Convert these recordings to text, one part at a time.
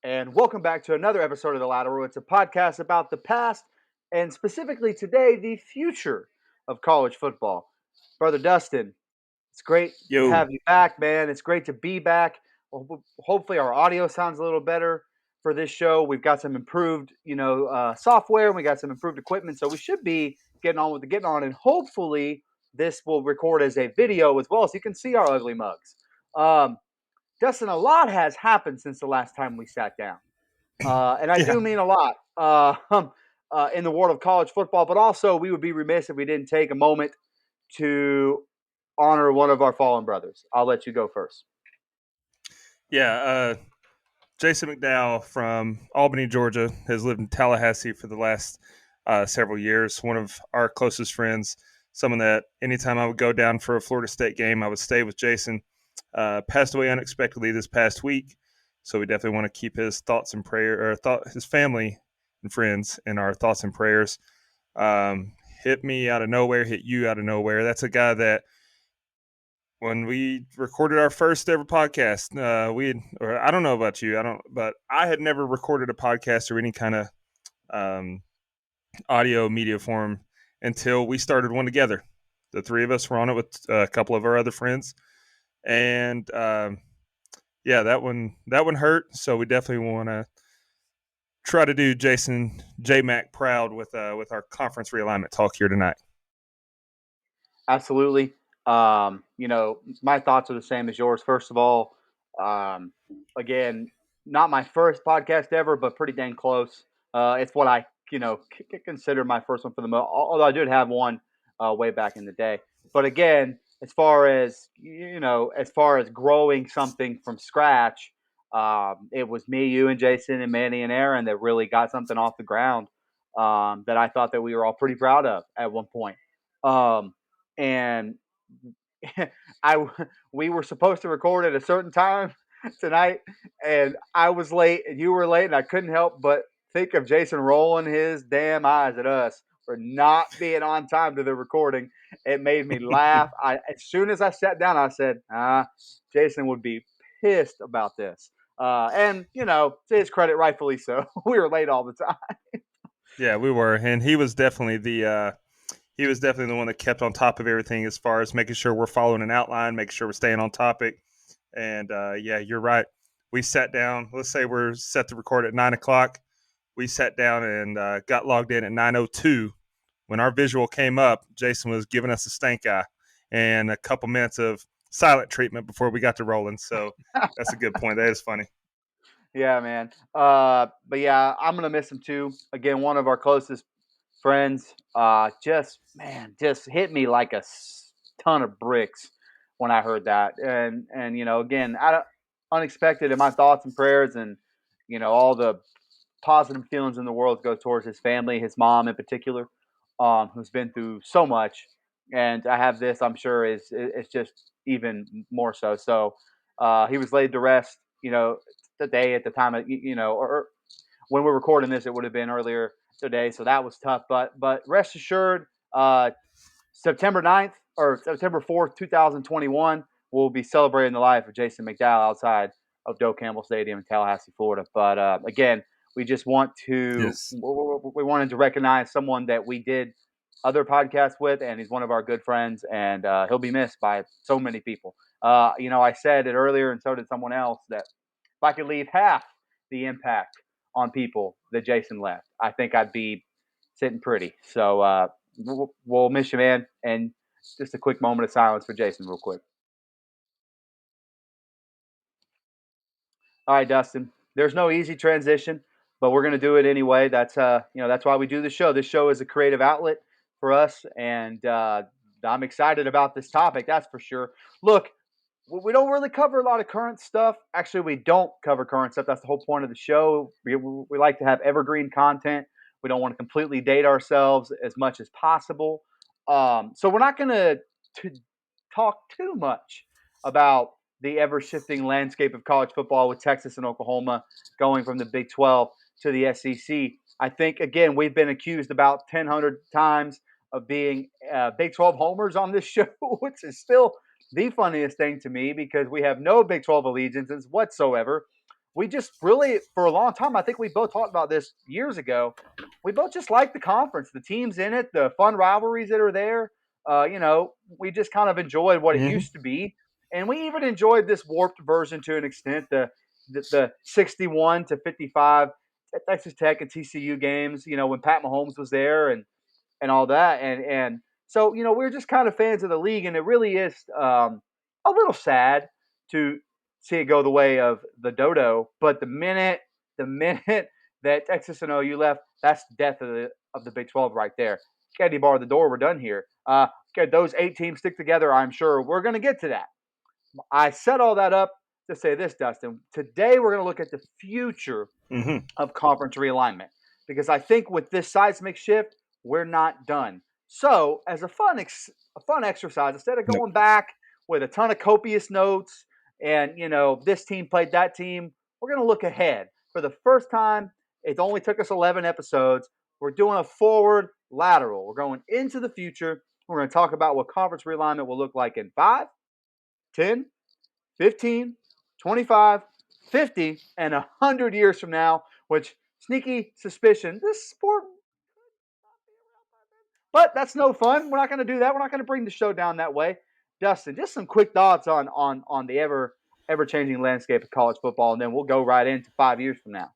and welcome back to another episode of The Lateral. It's a podcast about the past and specifically today, the future of college football. Brother Dustin, it's great to Yo, have you back, man. It's great to be back. Hopefully, our audio sounds a little better for this show. We've got some improved, software, and we got some improved equipment, so we should be getting on with the getting on. And hopefully, this will record as a video as well, so you can see our ugly mugs. Dustin, a lot has happened since the last time we sat down. And I yeah, do mean a lot in the world of college football, but also we would be remiss if we didn't take a moment to honor one of our fallen brothers. I'll let you go first. yeah. Jason McDowell from Albany, Georgia, has lived in Tallahassee for the last several years. One of our closest friends, someone that anytime I would go down for a Florida State game, I would stay with Jason. Passed away unexpectedly this past week, so we definitely want to keep his thoughts and his family and friends in our thoughts and prayers. Hit me out of nowhere, hit you out of nowhere. That's a guy that when we recorded our first ever podcast, I don't know about you, but I had never recorded a podcast or any kind of audio media form until we started one together. The three of us were on it with a couple of our other friends, and that one hurt. So we definitely want to try to do Jason J Mac proud with our conference realignment talk here tonight. Absolutely. My thoughts are the same as yours. First of all, again, not my first podcast ever, but pretty dang close. It's what I, consider my first one for the most, although I did have one way back in the day. But again, as far as growing something from scratch, it was me, you, and Jason, and Manny and Aaron that really got something off the ground that I thought that we were all pretty proud of at one point. And we were supposed to record at a certain time tonight, and I was late, and you were late, and I couldn't help but think of Jason rolling his damn eyes at us for not being on time to the recording. It made me laugh. As soon as I sat down, I said, Jason would be pissed about this. And to his credit, rightfully so. We were late all the time. Yeah, we were, and he was definitely the one that kept on top of everything as far as making sure we're following an outline, making sure we're staying on topic. And you're right. We sat down. Let's say we're set to record at 9:00. We sat down and got logged in at 9:02. When our visual came up, Jason was giving us a stank eye and a couple minutes of silent treatment before we got to rolling. So that's a good point. That is funny. Yeah, man. But yeah, I'm gonna miss him too. Again, one of our closest friends. Just hit me like a ton of bricks when I heard that. And again, unexpected in my thoughts and prayers, and all the positive feelings in the world go towards his family, his mom in particular, who's been through so much. And I have this, I'm sure, is just even more so. So he was laid to rest. Today at the time, or when we're recording this, it would have been earlier today. So that was tough. But rest assured, September 9th or September 4th, 2021, we'll be celebrating the life of Jason McDowell outside of Doak Campbell Stadium in Tallahassee, Florida. But again, we just want to we wanted to recognize someone that we did other podcasts with, and he's one of our good friends, and he'll be missed by so many people. I said it earlier, and so did someone else, that if I could leave half the impact on people that Jason left, I think I'd be sitting pretty. So we'll miss you, man. And just a quick moment of silence for Jason, real quick. All right, Dustin. There's no easy transition, but we're going to do it anyway. That's that's why we do the show. This show is a creative outlet for us, and I'm excited about this topic. That's for sure. Look, we don't really cover a lot of current stuff. Actually, we don't cover current stuff. That's the whole point of the show. We like to have evergreen content. We don't want to completely date ourselves as much as possible. So we're not going to talk too much about the ever-shifting landscape of college football with Texas and Oklahoma going from the Big 12 to the SEC. I think, again, we've been accused about 1,000 times of being Big 12 homers on this show, which is still the funniest thing to me because we have no Big 12 allegiances whatsoever. we just really, for a long time, I think we both talked about this years ago. We both just like the conference, the teams in it, the fun rivalries that are there. We just kind of enjoyed what it Hmm. used to be, and we even enjoyed this warped version to an extent. The 61-55 Texas Tech and TCU games. When Pat Mahomes was there, and all that. And so, we're just kind of fans of the league, and it really is a little sad to see it go the way of the dodo. But the minute that Texas and OU left, that's the death of the Big 12 right there. Candy bar the door. We're done here. Okay, those 8 teams stick together. I'm sure we're going to get to that. I set all that up to say this, Dustin. Today we're going to look at the future Hmm. of conference realignment because I think with this seismic shift, we're not done. So, as a fun exercise, instead of Nope. going back with a ton of copious notes and this team played that team, we're going to look ahead for the first time. It only took us 11 episodes. We're doing a forward lateral. We're going into the future. We're going to talk about what conference realignment will look like in 5, 10, 15, 25, 50, and 100 years from now, which sneaky suspicion, this sport, but that's no fun. We're not going to do that. We're not going to bring the show down that way. Dustin, just some quick thoughts on the ever changing landscape of college football, and then we'll go right into 5 years from now.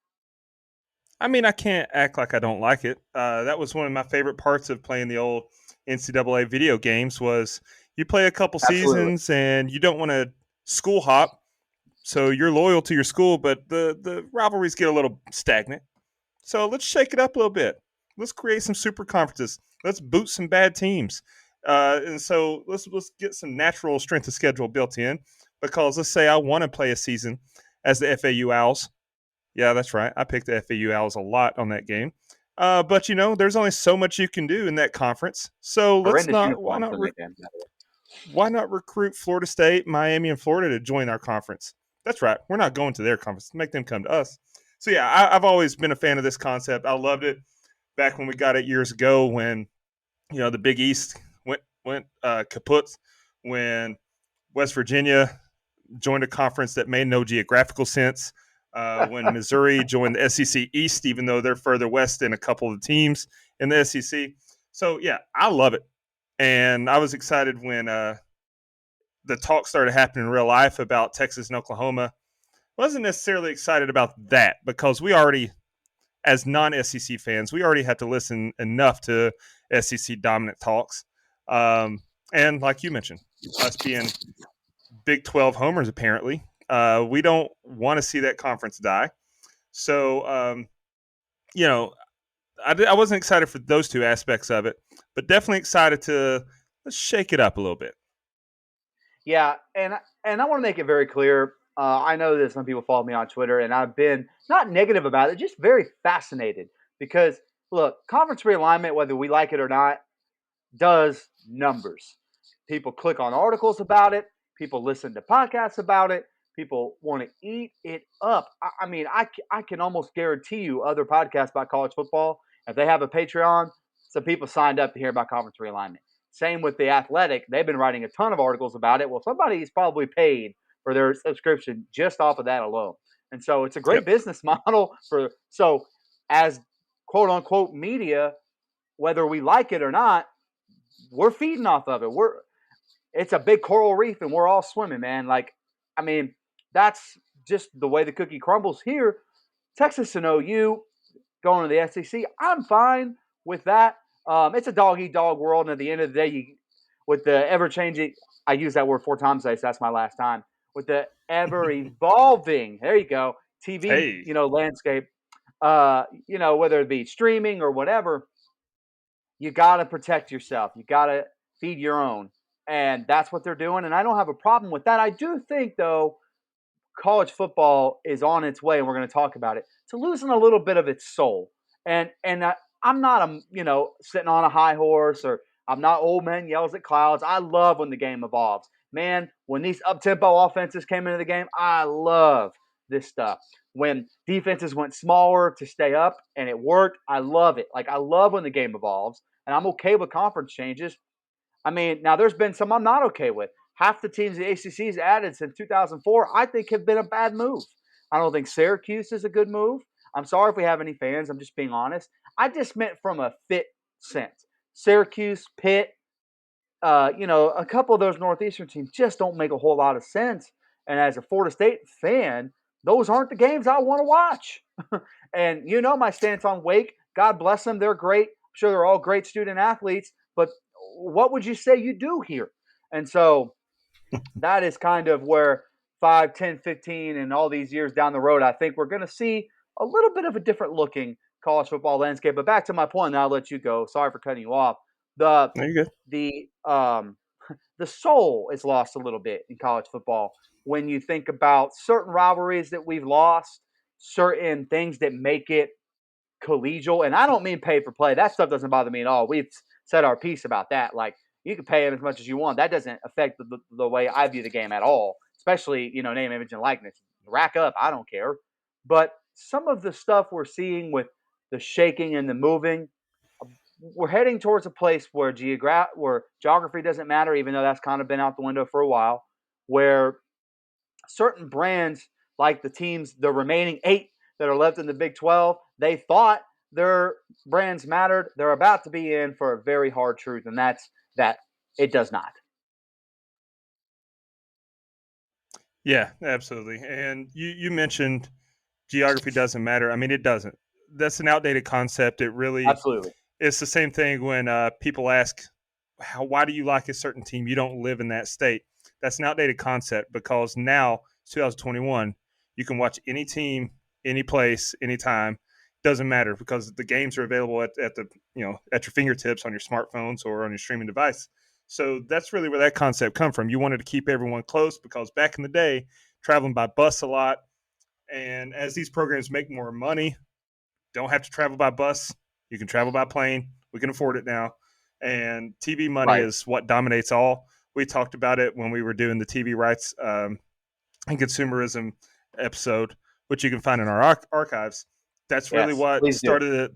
I mean, I can't act like I don't like it. That was one of my favorite parts of playing the old NCAA video games. Was you play a couple Absolutely. seasons and you don't want to school hop, so you're loyal to your school, but the rivalries get a little stagnant. So let's shake it up a little bit. Let's create some super conferences. Let's boot some bad teams. And so let's get some natural strength of schedule built in. Because let's say I want to play a season as the FAU Owls. Yeah, that's right. I picked the FAU Owls a lot on that game. But there's only so much you can do in that conference. So let's Horrendous not. uniforms in that game. Why not recruit Florida State, Miami, and Florida to join our conference? That's right. We're not going to their conference. Make them come to us. So yeah, I've always been a fan of this concept. I loved it back when we got it years ago when the Big East went kaput, when West Virginia joined a conference that made no geographical sense. When Missouri joined the SEC East, even though they're further west than a couple of the teams in the SEC. So yeah, I love it, and I was excited when the talk started happening in real life about Texas and Oklahoma. Wasn't necessarily excited about that because we already, as non-SEC fans, we already have to listen enough to SEC dominant talks. And like you mentioned, us being Big 12 homers, apparently, we don't want to see that conference die. So, you know, I wasn't excited for those two aspects of it, but definitely excited to let's shake it up a little bit. Yeah, and I want to make it very clear. I know that some people follow me on Twitter, and I've been not negative about it, just very fascinated because look, conference realignment, whether we like it or not, does numbers. People click on articles about it. People listen to podcasts about it. People want to eat it up. I mean, I can almost guarantee you other podcasts about college football, if they have a Patreon, some people signed up to hear about conference realignment. Same with The Athletic. They've been writing a ton of articles about it. Well, somebody's probably paid for their subscription just off of that alone. And so it's a great Yep. business model as quote unquote media, whether we like it or not, we're feeding off of it. It's a big coral reef and we're all swimming, man. Like, I mean, that's just the way the cookie crumbles here. Texas and OU going to the SEC, I'm fine with that. It's a dog eat dog world, and at the end of the day, with the ever changing, I use that word 4 times today, so that's my last time. With the ever evolving, there you go, TV, Hey. landscape, whether it be streaming or whatever, you got to protect yourself. You got to feed your own. And that's what they're doing. And I don't have a problem with that. I do think, though, college football is on its way, and we're going to talk about it, to losing a little bit of its soul. And I'm not sitting on a high horse, or I'm not old man yells at clouds. I love when the game evolves. Man, when these up tempo offenses came into the game, I love this stuff. When defenses went smaller to stay up and it worked, I love it. Like, I love when the game evolves, and I'm okay with conference changes. I mean, now there's been some I'm not okay with. Half the teams the ACC's added since 2004, I think, have been a bad move. I don't think Syracuse is a good move. I'm sorry if we have any fans. I'm just being honest. I just meant from a fit sense. Syracuse, Pitt, a couple of those Northeastern teams just don't make a whole lot of sense. And as a Florida State fan, those aren't the games I want to watch. And my stance on Wake. God bless them. They're great. I'm sure they're all great student athletes. But what would you say you do here? And so that is kind of where 5, 10, 15, and all these years down the road, I think we're going to see a little bit of a different looking college football landscape. But back to my point, and I'll let you go. Sorry for cutting you off. The There you go. the soul is lost a little bit in college football when you think about certain rivalries that we've lost, certain things that make it collegial. And I don't mean pay for play. That stuff doesn't bother me at all. We've said our piece about that. Like, you can pay them as much as you want. That doesn't affect the way I view the game at all, especially, name, image, and likeness. Rack up, I don't care. But some of the stuff we're seeing with the shaking and the moving, we're heading towards a place where geography doesn't matter, even though that's kind of been out the window for a while, where certain brands, like the remaining 8 that are left in the Big 12, they thought their brands mattered. They're about to be in for a very hard truth, and that's that it does not. Yeah, absolutely. And you mentioned geography doesn't matter. I mean, it doesn't. That's an outdated concept. It really Absolutely. It's the same thing when people ask, why do you like a certain team? You don't live in that state. That's an outdated concept because now, it's 2021, you can watch any team, any place, anytime. Doesn't matter because the games are available at the at your fingertips on your smartphones or on your streaming device. So that's really where that concept come from. You wanted to keep everyone close because back in the day, traveling by bus a lot, and as these programs make more money, don't have to travel by bus. You can travel by plane. We can afford it now. And TV money Right. is what dominates all. We talked about it when we were doing the TV rights and consumerism episode, which you can find in our archives. That's really Yes, what please do. started it.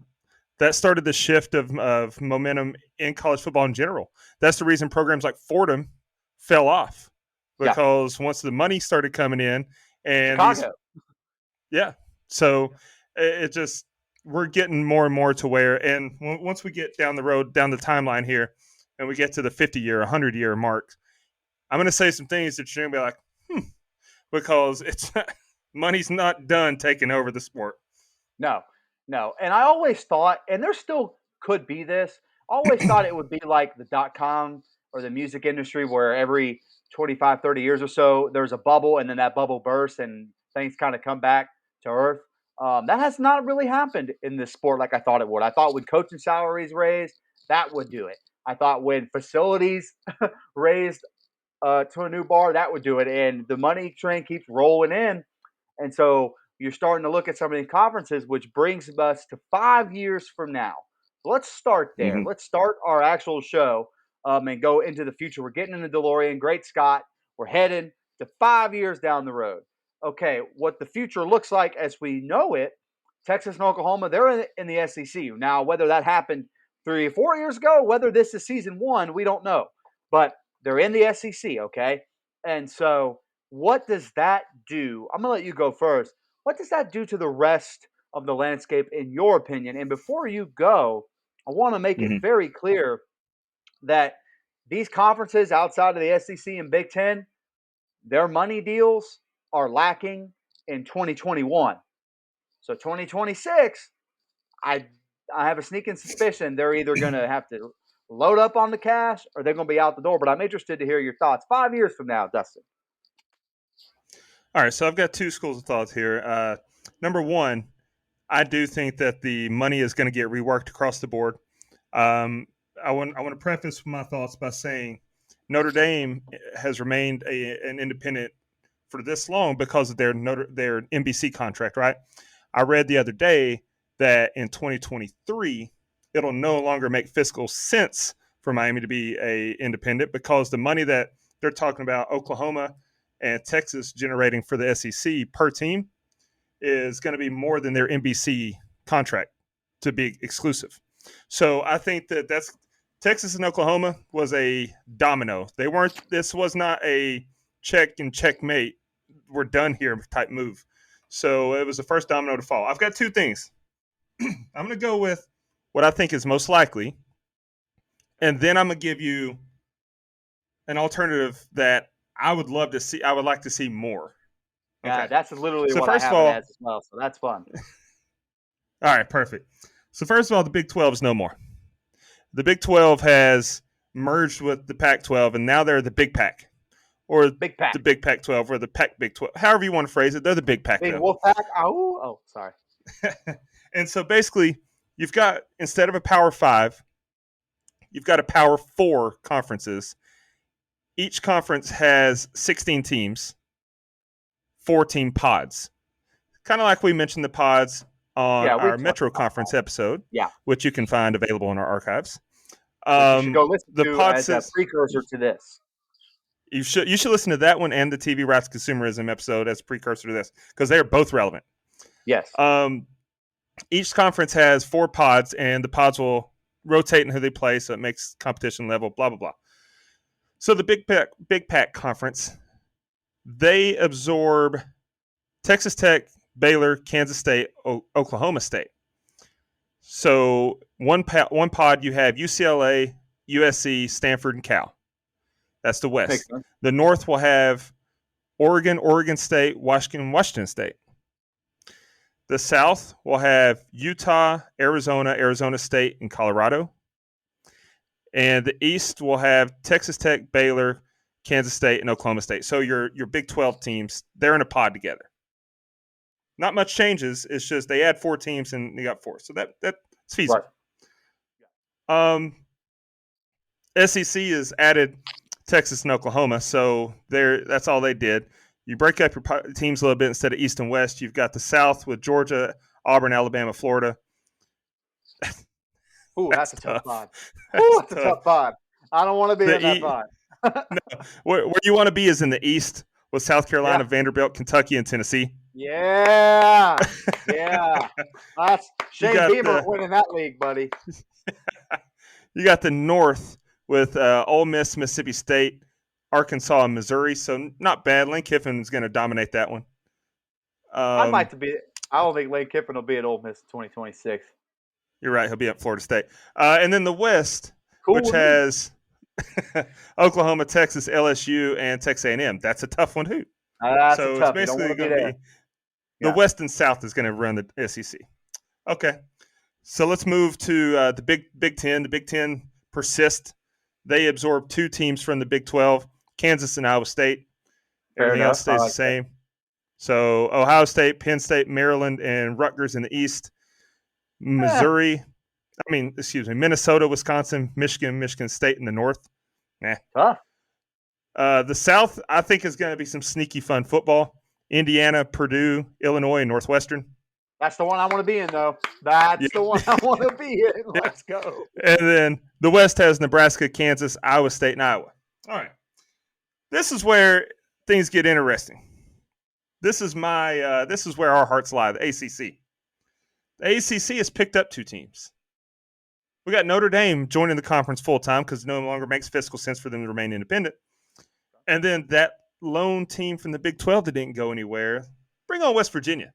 That started the shift of momentum in college football in general. That's the reason programs like Fordham fell off Yeah. because once the money started coming in and these, Chicago. yeah. So it just, we're getting more and more to where, and once we get down the road, down the timeline here, and we get to the 50-year, 100-year mark, I'm going to say some things that you're going to be like, because it's money's not done taking over the sport. No, no. And I always thought, and there still could be this, always thought it would be like the .com or the music industry where every 25, 30 years or so, there's a bubble and then that bubble bursts and things kind of come back to earth. That has not really happened in this sport like I thought it would. I thought when coaching salaries raised, that would do it. I thought when facilities raised to a new bar, that would do it. And the money train keeps rolling in. And so you're starting to look at some of these conferences, which brings us to 5 years from now. So let's start there. Mm-hmm. Let's start our actual show and go into the future. We're getting in the DeLorean. Great Scott. We're heading to 5 years down the road. Okay, what the future looks like as we know it, Texas and Oklahoma, they're in the SEC. Now, whether that happened 3 or 4 years ago, whether this is season 1, we don't know. But they're in the SEC, okay? And so what does that do? I'm going to let you go first. What does that do to the rest of the landscape, in your opinion? And before you go, I want to make it Mm-hmm. very clear that these conferences outside of the SEC and Big Ten, their money deals are lacking in 2021. So 2026, I I have a sneaking suspicion they're either going to have to load up on the cash or they're going to be out the door. But I'm interested to hear your thoughts 5 years from now, Dustin. All right, so I've got two schools of thought here. Number one, I do think that the money is going to get reworked across the board. I want to preface my thoughts by saying Notre Dame has remained an independent for this long because of their NBC contract, right? I read the other day that in 2023 it'll no longer make fiscal sense for Miami to be a independent because the money that they're talking about Oklahoma and Texas generating for the SEC per team is going to be more than their NBC contract to be exclusive. So I think that's Texas and Oklahoma was a domino. They weren't. This was not a check and checkmate. We're done here type move. So it was the first domino to fall. I've got two things. I'm going to go with what I think is most likely, and then I'm going to give you an alternative that I would love to see. I would like to see more. Yeah, Okay. that's literally So what I first of have it all, as well. So that's fun. all right, perfect. So first of all, the Big 12 is no more. The Big 12 has merged with the Pac 12, and now they're the Big Pac, or Big Pac. the Big Pac 12, or the Pac Big 12. However you want to phrase it, they're the Big Pac Big 12. Wolf Pack. Oh, sorry. And so basically, you've got, instead of a Power 5, you've got a Power 4 conferences. Each conference has 16 teams, 4-team pods. Kind of like we mentioned the pods on our Metro Conference episode, which you can find available in our archives. Which you should go listen the to pod as a precursor to this. You should listen to that one and the TV Rights Consumerism episode as a precursor to this, because they are both relevant. Yes. Each conference has 4 pods, and the pods will rotate in who they play, so it makes competition level, blah, blah, blah. So the Big Pac Conference, they absorb Texas Tech, Baylor, Kansas State, Oklahoma State. So one pod you have UCLA, USC, Stanford, and Cal. That's the West. The North will have Oregon, Oregon State, Washington State. The South will have Utah, Arizona State, and Colorado. And the East will have Texas Tech, Baylor, Kansas State, and Oklahoma State. So your Big 12 teams, they're in a pod together. Not much changes. It's just they add 4 teams and they got 4. So that's feasible. Right. SEC has added Texas and Oklahoma, so that's all they did. You break up your teams a little bit instead of East and West. You've got the South with Georgia, Auburn, Alabama, Florida. Ooh, that's a tough pod. Ooh, that's a tough pod. I don't want to be in that pod. No, where you want to be is in the East with South Carolina, Vanderbilt, Kentucky, and Tennessee. Yeah. That's Shane Beamer winning that league, buddy. You got the North with Ole Miss, Mississippi State, Arkansas, and Missouri. So not bad. Lane Kiffin is going to dominate that one. I don't think Lane Kiffin will be at Ole Miss in 2026. You're right. He'll be at Florida State. And then the West, which has Oklahoma, Texas, LSU, and Texas A&M. That's a tough one, too. That's so tough. It's basically going to be the West and South is going to run the SEC. Okay. So let's move to the Big Ten. The Big Ten persist. They absorb 2 teams from the Big 12, Kansas and Iowa State. Everything else stays the same. So Ohio State, Penn State, Maryland, and Rutgers in the East. Minnesota, Wisconsin, Michigan State in the North. Tough. The South, I think, is going to be some sneaky fun football. Indiana, Purdue, Illinois, and Northwestern. That's the one I want to be in, though. That's the one I want to be in. Let's go. And then the West has Nebraska, Kansas, Iowa State, and Iowa. All right. This is where things get interesting. This is where our hearts lie, the ACC. The ACC has picked up 2 teams. We got Notre Dame joining the conference full-time because it no longer makes fiscal sense for them to remain independent. And then that lone team from the Big 12 that didn't go anywhere, bring on West Virginia.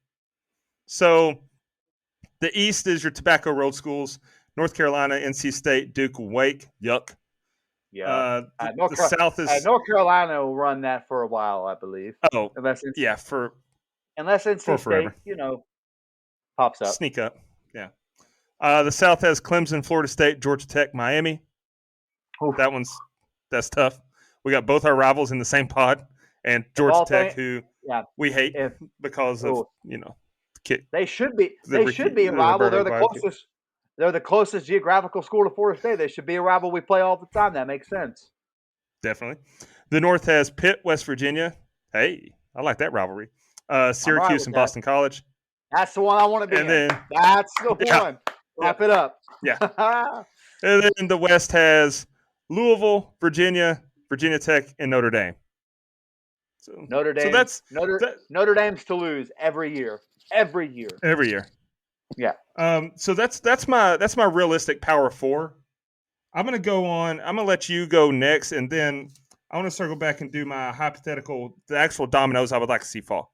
So the East is your Tobacco Road schools, North Carolina, NC State, Duke, Wake. Yuck. Yeah. The South is North Carolina will run that for a while, I believe. Oh, unless NC State, pops up. Sneak up. Yeah. The South has Clemson, Florida State, Georgia Tech, Miami. Oof. That's tough. We got both our rivals in the same pod, and Georgia Tech, who we hate because of They should be a rival. They're the closest. They're the closest geographical school to Florida State. They should be a rival we play all the time. That makes sense. Definitely. The North has Pitt, West Virginia. Hey, I like that rivalry. Syracuse and Boston College. That's the one I want to be in. That's the one. Wrap it up. Yeah. And then the West has Louisville, Virginia Tech, and Notre Dame. So Notre Dame's to lose every year. Yeah. So that's my realistic Power 4. I'm gonna let you go next, and then I want to circle back and do my hypothetical, the actual dominoes I would like to see fall.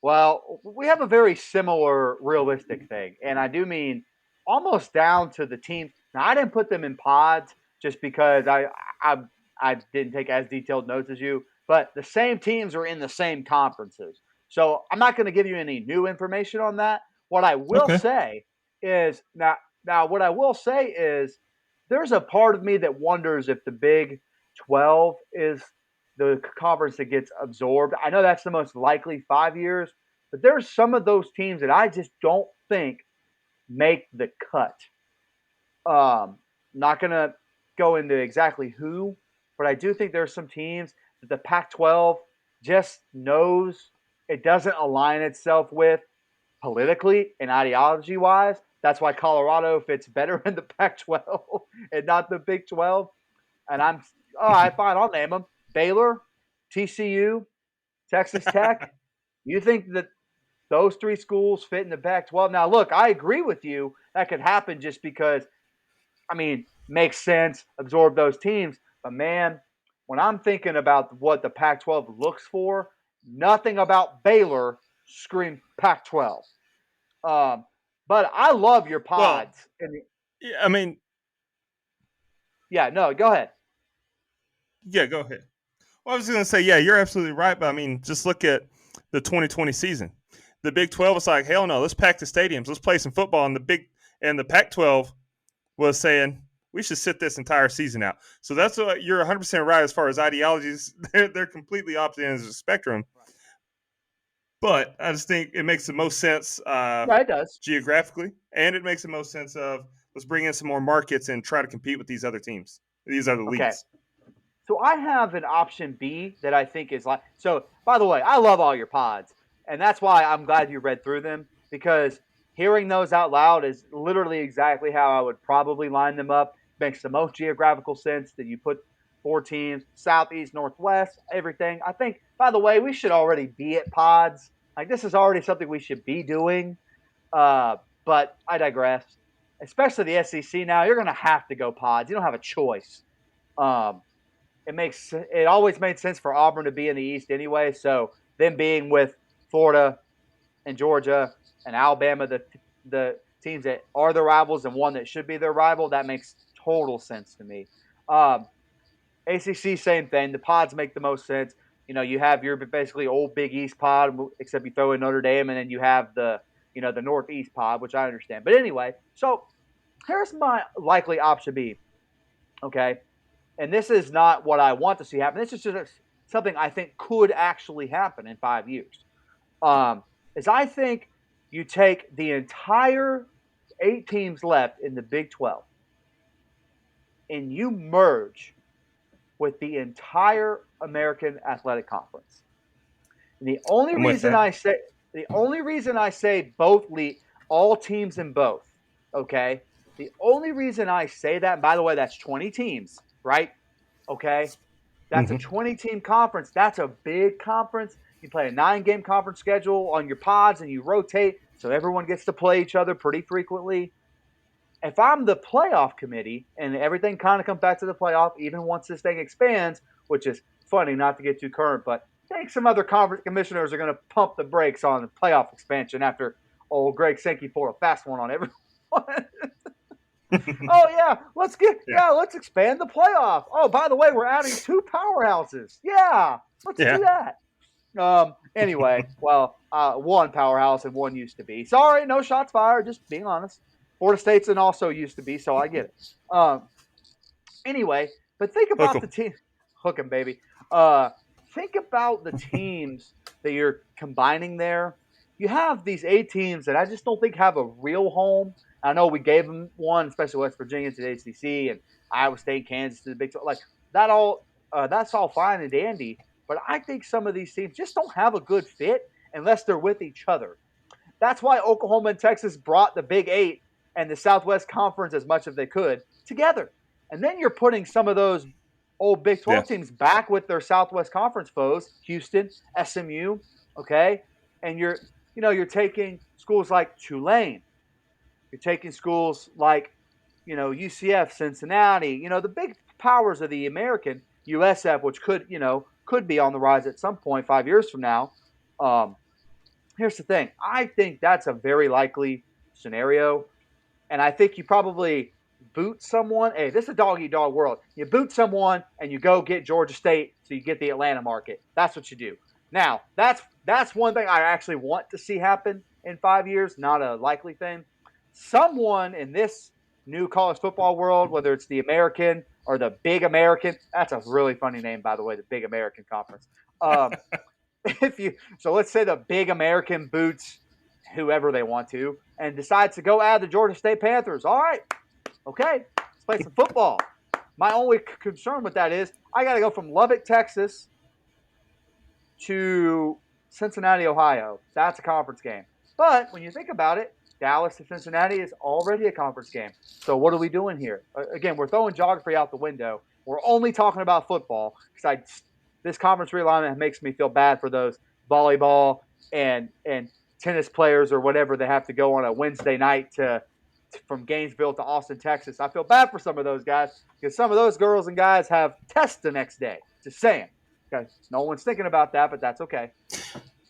Well, we have a very similar realistic thing, and I do mean almost down to the teams. Now, I didn't put them in pods just because I I didn't take as detailed notes as you, but the same teams are in the same conferences. So I'm not going to give you any new information on that. What I will Okay. say is now what I will say is there's a part of me that wonders if the Big 12 is the conference that gets absorbed. I know that's the most likely 5 years, but there's some of those teams that I just don't think make the cut. Not going to go into exactly who, but I do think there's some teams that the Pac 12 just knows it doesn't align itself with politically and ideology wise. That's why Colorado fits better in the Pac 12 and not the Big 12. And all right, fine, I'll name them Baylor, TCU, Texas Tech. You think that those three schools fit in the Pac 12? Now, look, I agree with you. That could happen just because, I mean, makes sense, absorb those teams. But man, when I'm thinking about what the Pac 12 looks for, nothing about Baylor screams Pac 12. Um, but I love your Well, pods. yeah, I mean, Yeah, no, go ahead. yeah, go ahead. Well, I was going to say, yeah, you're absolutely right. But I mean, just look at the 2020 season. The Big 12 was like, hell no, let's pack the stadiums, let's play some football. And the Pac-12 was saying we should sit this entire season out. So that's what you're 100% right as far as ideologies. They're completely opposite ends of the spectrum. But I just think it makes the most sense Yeah, it does. geographically, and it makes the most sense of let's bring in some more markets and try to compete with these other teams, these other Okay. leagues. So I have an option B that I think is like so. By the way, I love all your pods, and that's why I'm glad you read through them because hearing those out loud is literally exactly how I would probably line them up. Makes the most geographical sense that you put four teams, southeast, northwest, everything. I think. By the way, we should already be at pods. Like this is already something we should be doing. Uh, but I digress. Especially the SEC now, you're going to have to go pods. You don't have a choice. Um, it always made sense for Auburn to be in the East anyway. So them being with Florida and Georgia and Alabama, the teams that are their rivals and one that should be their rival, that makes total sense to me. Um, ACC, same thing. The pods make the most sense. You know, you have your basically old Big East pod, except you throw in Notre Dame, and then you have the Northeast pod, which I understand. But anyway, so here's my likely option B. Okay, and this is not what I want to see happen. This is just something I think could actually happen in 5 years. Is I think you take the entire 8 teams left in the Big 12 and you merge with the entire American Athletic Conference. And I'm with that. the only reason I say both all teams in both, okay? The only reason I say that, and by the way, that's 20 teams, right? Okay? That's a Mm-hmm. 20-team conference. That's a big conference. You play a 9-game conference schedule on your pods and you rotate so everyone gets to play each other pretty frequently. If I'm the playoff committee and everything kind of comes back to the playoff, even once this thing expands, which is funny not to get too current, but I think some other conference commissioners are going to pump the brakes on the playoff expansion after old Greg Sankey pulled a fast one on everyone. Oh Yeah. let's expand the playoff. Oh, by the way, we're adding two powerhouses. Yeah, let's Yeah. do that. Anyway, well, one powerhouse and one used to be. Sorry, no shots fired. Just being honest. Florida State's and also used to be, so I get it. Anyway, but think Hook about the 'em. team. Hook 'em, baby. Uh, think about the teams that you're combining there. You have these 8 teams that I just don't think have a real home. I know we gave them one, especially West Virginia to the ACC and Iowa State, Kansas to the Big 12. Like that all, that's all fine and dandy. But I think some of these teams just don't have a good fit unless they're with each other. That's why Oklahoma and Texas brought the Big Eight and the Southwest Conference as much as they could together. And then you're putting some of those old Big Yeah. 12 teams back with their Southwest Conference foes, Houston, SMU, okay? And you're taking schools like Tulane. You're taking schools like, UCF, Cincinnati, the big powers of the American USF, which could be on the rise at some point 5 years from now. Um, here's the thing. I think that's a very likely scenario. And I think you probably boot someone. Hey, this is a dog eat dog world. You boot someone and you go get Georgia State so you get the Atlanta market. That's what you do. Now, that's one thing I actually want to see happen in 5 years, not a likely thing. Someone in this new college football world, whether it's the American or the Big American, that's a really funny name, by the way, the Big American Conference. Um, if you so let's say the Big American boots whoever they want to and decides to go add the Georgia State Panthers. All right, okay, let's play some football. My only concern with that is I got to go from Lubbock, Texas to Cincinnati, Ohio. That's a conference game. But when you think about it, Dallas to Cincinnati is already a conference game. So what are we doing here? Again, we're throwing geography out the window. We're only talking about football because this conference realignment makes me feel bad for those volleyball and tennis players or whatever they have to go on a Wednesday night from Gainesville to Austin, Texas. I feel bad for some of those guys because some of those girls and guys have tests the next day. Just saying. Okay. No one's thinking about that, but that's okay.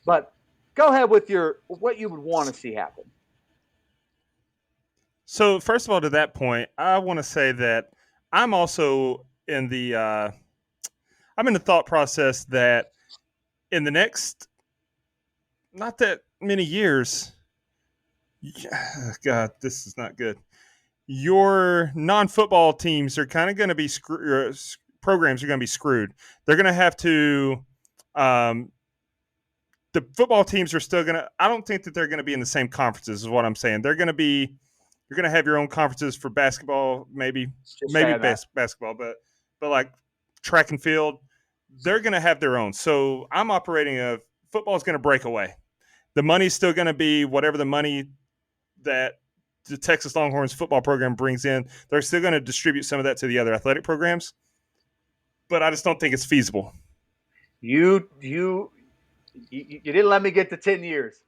But go ahead with what you would want to see happen. So first of all, to that point, I want to say that I'm also in the thought process that in the next not that many years, God, this is not good. Your non-football teams are kind of going to be programs are going to be screwed. They're going to have to. The football teams are still going to. I don't think that they're going to be in the same conferences. Is what I'm saying. They're going to be. You're going to have your own conferences for basketball, maybe basketball, but like track and field, they're going to have their own. So I'm operating football is going to break away. The money's still going to be whatever the money that the Texas Longhorns football program brings in. They're still going to distribute some of that to the other athletic programs, but I just don't think it's feasible. You didn't let me get to 10 years.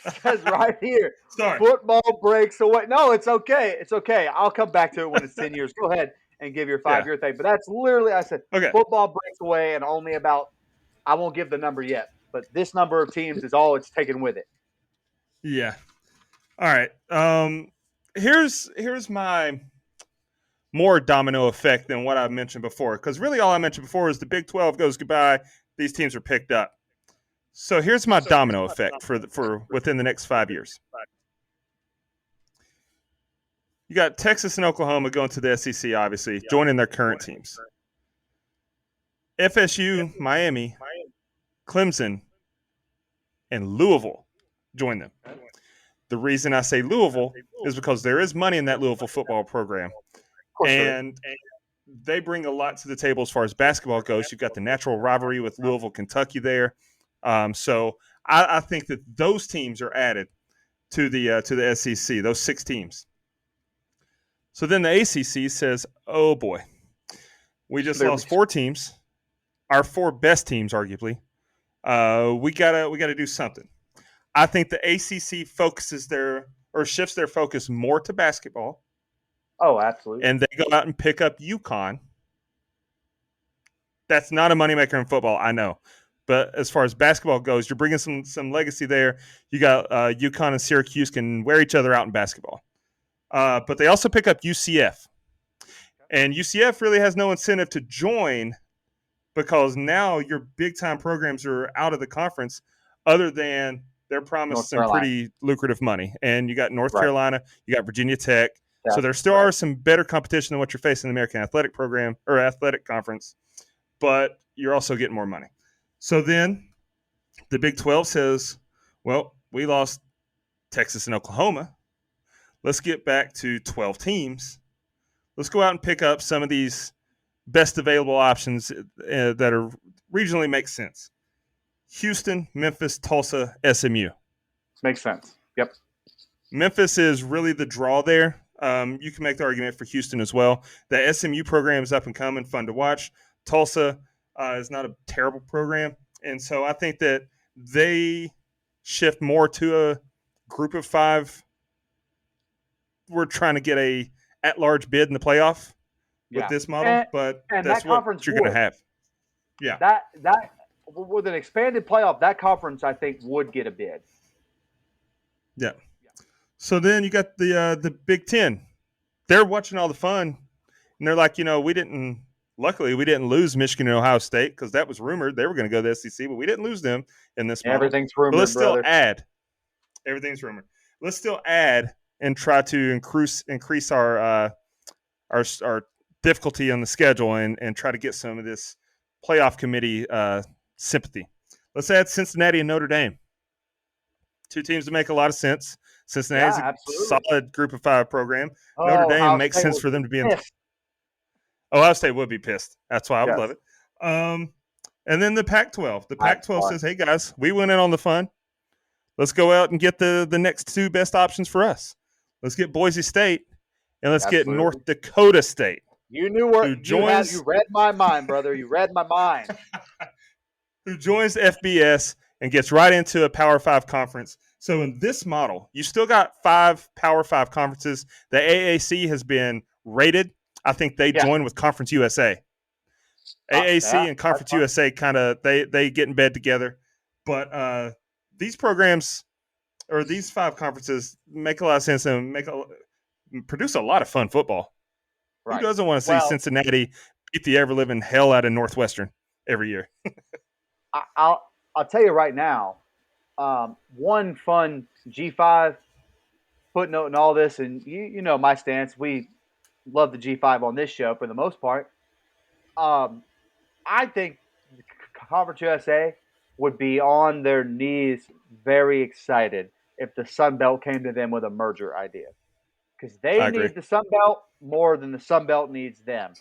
It says right here. Sorry. Football breaks away. No, it's okay. It's okay. I'll come back to it when it's 10 years. Go ahead and give your 5-year thing. But that's literally, I said, okay. Football breaks away and only about, I won't give the number yet, but this number of teams is all it's taken with it. Yeah. All right. Here's my more domino effect than what I mentioned before. Because really all I mentioned before is the Big 12 goes goodbye. These teams are picked up. So here's my domino effect for within the next 5 years. You got Texas and Oklahoma going to the SEC, obviously, joining their current teams. FSU, Miami, Clemson, and Louisville join them. The reason I say Louisville is because there is money in that Louisville football program. And they bring a lot to the table as far as basketball goes. You've got the natural rivalry with Louisville, Kentucky there. So I think that those teams are added to the SEC, those 6 teams. So then the ACC says, oh boy, we just lost 4 teams, our 4 best teams, arguably. We gotta do something. I think the ACC shifts their focus more to basketball. Oh, absolutely. And they go out and pick up UConn. That's not a moneymaker in football, I know. But as far as basketball goes, you're bringing some legacy there. You got UConn and Syracuse can wear each other out in basketball. But they also pick up UCF. And UCF really has no incentive to join because now your big-time programs are out of the conference other than they're promised some pretty lucrative money. And you got North Carolina, you got Virginia Tech. So there still are some better competition than what you're facing in the American Athletic Program or Athletic Conference, but you're also getting more money. So then the Big 12 says, well, we lost Texas and Oklahoma. Let's get back to 12 teams. Let's go out and pick up some of these best available options that are regionally make sense. Houston, Memphis, Tulsa, SMU. Makes sense. Yep. Memphis is really the draw there. You can make the argument for Houston as well. The SMU program is up and coming, fun to watch. Tulsa is not a terrible program. And so I think that they shift more to a group of 5. We're trying to get a at-large bid in the playoff with this model, but that's what you're going to have. Yeah. That with an expanded playoff, that conference I think would get a bid. Yeah. So then you got the Big Ten. They're watching all the fun, and they're like, we didn't. Luckily, we didn't lose Michigan and Ohio State because that was rumored they were going to go to the SEC, but we didn't lose them in this model. Everything's But let's rumored, still brother. add. Everything's rumored. Let's still add and try to increase our difficulty on the schedule and try to get some of this playoff committee sympathy. Let's add Cincinnati and Notre Dame. Two teams that make a lot of sense. Cincinnati's Yeah, a absolutely. solid Group of 5 program. Notre Oh, Dame Ohio makes State sense would for be them to be in. pissed. Ohio State would be pissed. That's why I would love Yes, it. And then the Pac-12. The that's Pac-12 fun. says, "Hey guys, we went in on the fun. Let's go out and get the next two best options for us. Let's get Boise State and let's get Absolutely. North Dakota State, You knew where who joins you read my mind, brother. You read my mind. FBS and gets right into a Power 5 conference." So in this model, you still got 5 Power 5 conferences. The AAC has been rated. I think they Yeah. join with Conference USA. AAC and Conference USA kind of they get in bed together. But these programs or these 5 conferences make a lot of sense and produce a lot of fun football. Who Right. doesn't want to see Well, Cincinnati beat the ever living hell out of Northwestern every year? I'll tell you right now. One fun G5 footnote and all this, and you know my stance. We love the G5 on this show for the most part. I think Conference USA would be on their knees, very excited if the Sun Belt came to them with a merger idea, because they I agree. need the Sun Belt more than the Sun Belt needs them.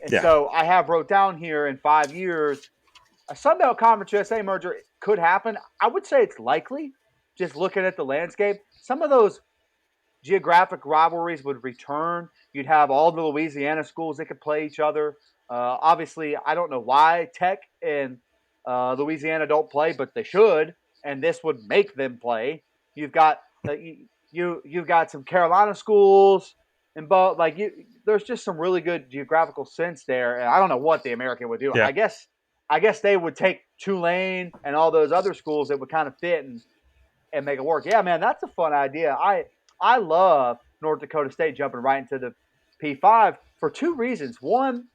And Yeah. so I have wrote down here in 5 years, a Sun Belt Conference USA merger could happen. I would say it's likely, just looking at the landscape. Some of those geographic rivalries would return. You'd have all the Louisiana schools that could play each other. Obviously, I don't know why Tech and Louisiana don't play, but they should, and this would make them play. You've got you've got some Carolina schools, and both there's just some really good geographical sense there. And I don't know what the American would do. Yeah. I guess they would take Tulane and all those other schools that would kind of fit and make it work. Yeah, man, that's a fun idea. I love North Dakota State jumping right into the P5 for 2 reasons. One,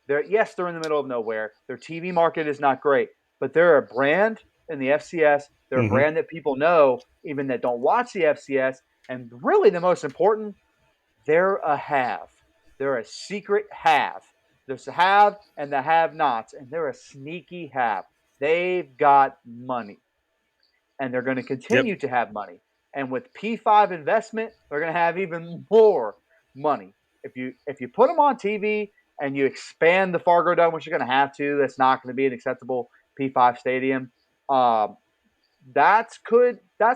they're in the middle of nowhere. Their TV market is not great, but they're a brand in the FCS. They're a brand that people know, even that don't watch the FCS. And really, the most important, they're a have. They're a secret have. There's a have and the have-nots, and they're a sneaky have. They've got money, and they're going to continue to have money. And with P5 investment, they're going to have even more money. If you put them on TV and you expand the Fargo Dome, which you're going to have to, that's not going to be an acceptable P5 stadium. That's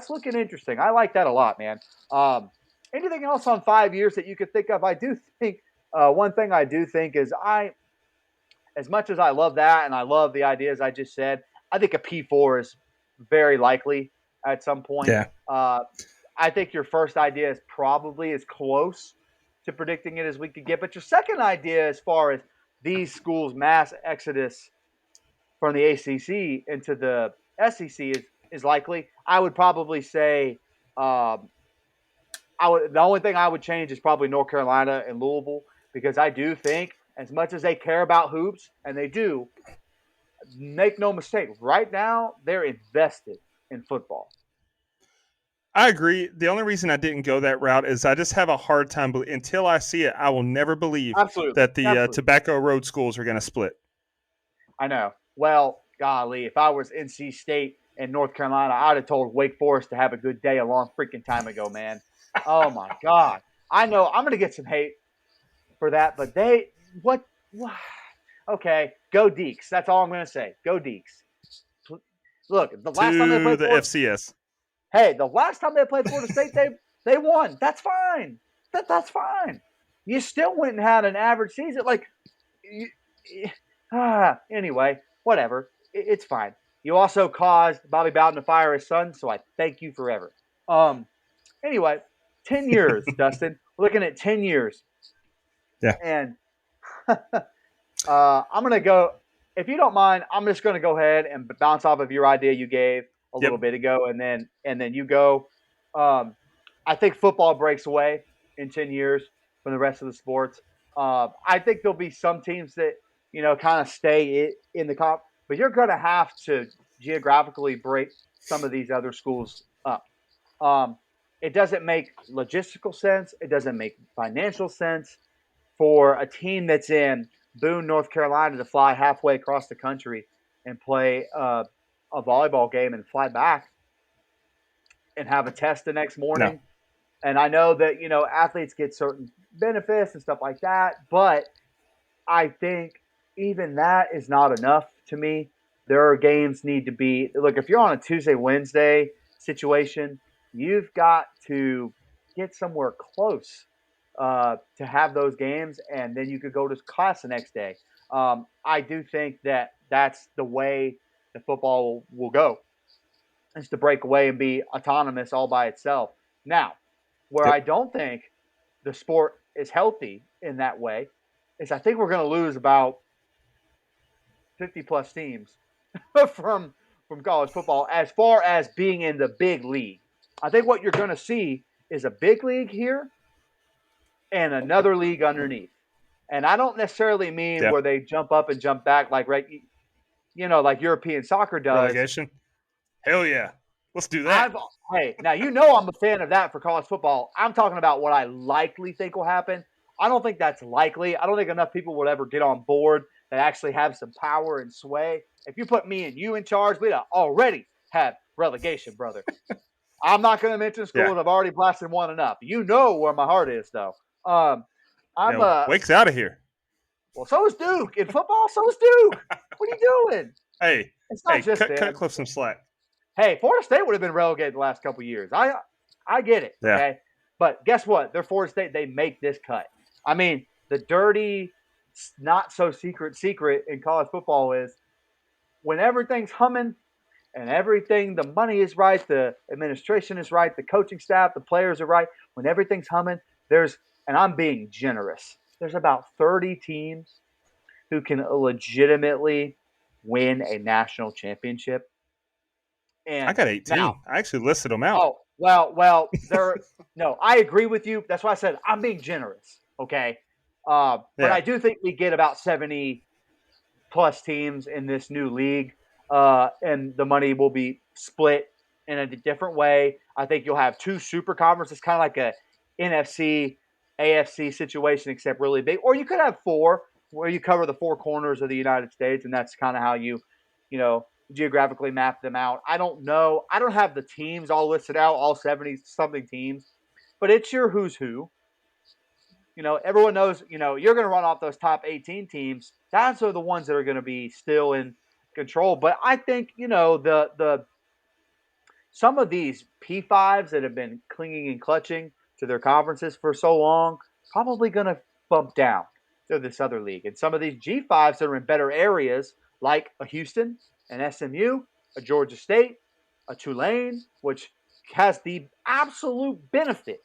looking interesting. I like that a lot, man. Anything else on 5 years that you could think of? I do think one thing I do think is as much as I love that and I love the ideas I just said, I think a P4 is very likely at some point. Yeah. I think your first idea is probably as close to predicting it as we could get. But your second idea, as far as these schools' mass exodus from the ACC into the SEC, is likely. I would probably say the only thing I would change is probably North Carolina and Louisville, because I do think, as much as they care about hoops, and they do, make no mistake, right now they're invested in football. I agree. The only reason I didn't go that route is I just have a hard time. Until I see it, I will never believe that the Tobacco Road schools are going to split. I know. Well, golly, if I was NC State and North Carolina, I'd have told Wake Forest to have a good day a long freaking time ago, man. Oh, my God. I know I'm going to get some hate for that, but what? Okay, go Deeks. That's all I'm going to say. Go Deeks. Look, the last time they played the FCS. Hey, the last time they played Florida State, they won. That's fine. That's fine. You still went and had an average season. Anyway, whatever. It's fine. You also caused Bobby Bowden to fire his son, so I thank you forever. Anyway, 10 years, Dustin. We're looking at 10 years. Yeah. And I'm going to go. if you don't mind, I'm just going to go ahead and bounce off of your idea you gave a Yep. little bit ago, and then you go. Um, I think football breaks away in 10 years from the rest of the sports. I think there'll be some teams that kind of stay in the comp, but you're going to have to geographically break some of these other schools up. Um, it doesn't make logistical sense. It doesn't make financial sense for a team that's in Boone, North Carolina, to fly halfway across the country and play a volleyball game and fly back and have a test the next No. morning. And I know that athletes get certain benefits and stuff like that, but I think even that is not enough to me. There are games need to be look if you're on a Tuesday, Wednesday situation, you've got to get somewhere close to have those games, and then you could go to class the next day. I do think that that's the way the football will go, is to break away and be autonomous all by itself. Now, where Yep. I don't think the sport is healthy in that way is I think we're going to lose about 50 plus teams from college football as far as being in the big league. I think what you're going to see is a big league here and another league underneath. And I don't necessarily mean Yeah. where they jump up and jump back like like European soccer does. Relegation. Hell yeah. Let's do that. Hey, now I'm a fan of that for college football. I'm talking about what I likely think will happen. I don't think that's likely. I don't think enough people would ever get on board that actually have some power and sway. If you put me and you in charge, we'd already have relegation, brother. I'm not going to mention schools. Yeah. I've already blasted one enough. You know where my heart is, though. I'm Wake's out of here. Well, so is Duke in football. So is Duke. What are you doing? Hey, It's not just cut Cliff some slack. Hey, Florida State would have been relegated the last couple of years. I get it. Yeah. Okay, but guess what? They're Florida State. They make this cut. I mean, the dirty, not so secret in college football is when everything's humming and everything, the money is right, the administration is right, the coaching staff, the players are right. When everything's humming, and I'm being generous, there's about 30 teams who can legitimately win a national championship. And I got 18. now, I actually listed them out. oh, no, I agree with you. That's why I said I'm being generous. Okay. But I do think we get about 70 plus teams in this new league, and the money will be split in a different way. I think you'll have two super conferences, kind of like a NFC, AFC situation, except really big. Or you could have four, where you cover the four corners of the United States, and that's kind of how you geographically map them out. I don't know. I don't have the teams all listed out, all 70-something teams, but it's your who's who. Everyone knows, you're going to run off those top 18 teams. Those are the ones that are going to be still in control. But I think, the some of these P5s that have been clinging and clutching to their conferences for so long, probably going to bump down to this other league. And some of these G5s that are in better areas, like a Houston, an SMU, a Georgia State, a Tulane, which has the absolute benefit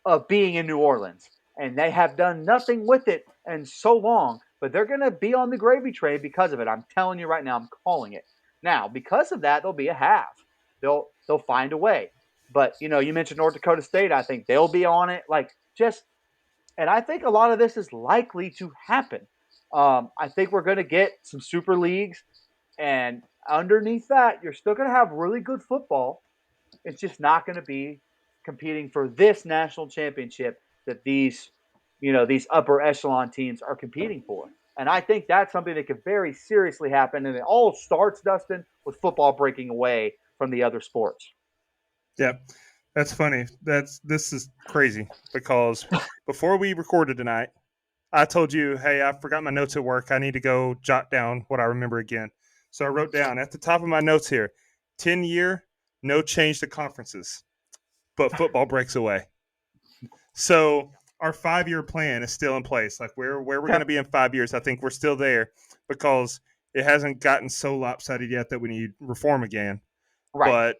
of being in New Orleans. And they have done nothing with it in so long, but they're going to be on the gravy train because of it. I'm telling you right now, I'm calling it. Now, because of that, there'll be a half. They'll find a way. But, you mentioned North Dakota State. I think they'll be on it. And I think a lot of this is likely to happen. I think we're going to get some super leagues, and underneath that, you're still going to have really good football. It's just not going to be competing for this national championship that these upper echelon teams are competing for. And I think that's something that could very seriously happen. And it all starts, Dustin, with football breaking away from the other sports. Yeah, that's funny. This is crazy because before we recorded tonight, I told you, hey, I forgot my notes at work. I need to go jot down what I remember again. So I wrote down at the top of my notes here, 10-year, no change to conferences, but football breaks away. So our 5-year plan is still in place. Like where we're going to be in 5 years, I think we're still there because it hasn't gotten so lopsided yet that we need reform again. Right. But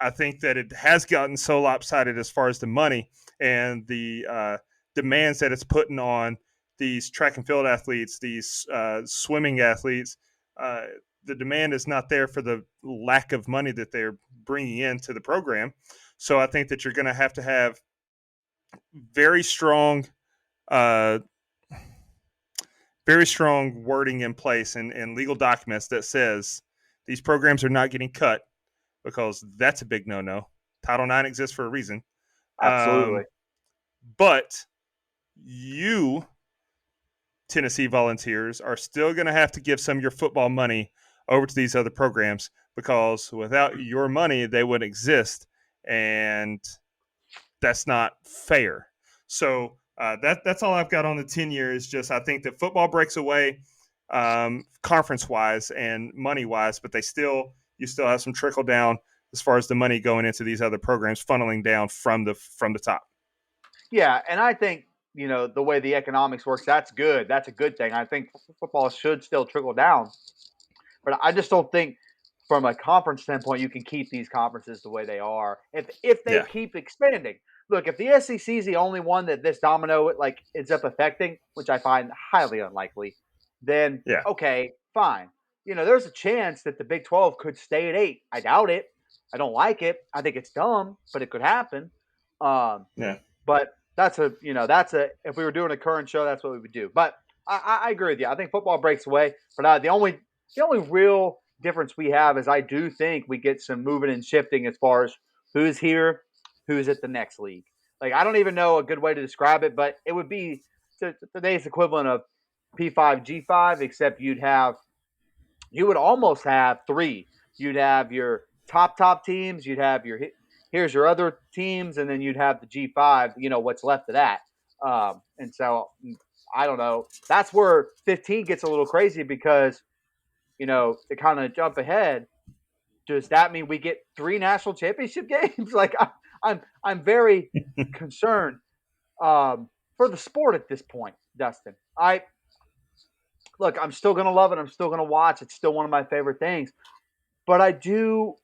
I think that it has gotten so lopsided as far as the money and the demands that it's putting on these track and field athletes, these swimming athletes, uh, the demand is not there for the lack of money that they're bringing into the program. So I think that you're going to have very strong, uh, very strong wording in place and legal documents that says these programs are not getting cut, because that's a big no-no. Title IX exists for a reason. Absolutely. But you, Tennessee Volunteers, are still going to have to give some of your football money over to these other programs, because without your money, they wouldn't exist, and that's not fair. So that's all I've got on the 10-year. Is just I think that football breaks away, conference wise and money wise, but you still have some trickle down as far as the money going into these other programs funneling down from the top. Yeah, and I think the way the economics works, that's good. That's a good thing. I think football should still trickle down, but I just don't think from a conference standpoint you can keep these conferences the way they are if they Yeah, keep expanding. Look, if the SEC is the only one that this domino like ends up affecting, which I find highly unlikely, then yeah, okay, fine. There's a chance that the Big 12 could stay at 8. I doubt it. I don't like it. I think it's dumb, but it could happen. Um, yeah. but that's a if we were doing a current show, that's what we would do. But I agree with you. I think football breaks away. But the only real difference we have is I do think we get some moving and shifting as far as who's here, who's at the next league. Like I don't even know a good way to describe it, but it would be today's equivalent of P5 G5, except you would almost have three. You'd have your top teams. You'd have here's your other teams, and then you'd have the G5. What's left of that. And so I don't know. That's where 15 gets a little crazy because to kind of jump ahead. Does that mean we get 3 national championship games? Like I'm very concerned for the sport at this point, Dustin. I'm still gonna love it. I'm still gonna watch. It's still one of my favorite things. But I do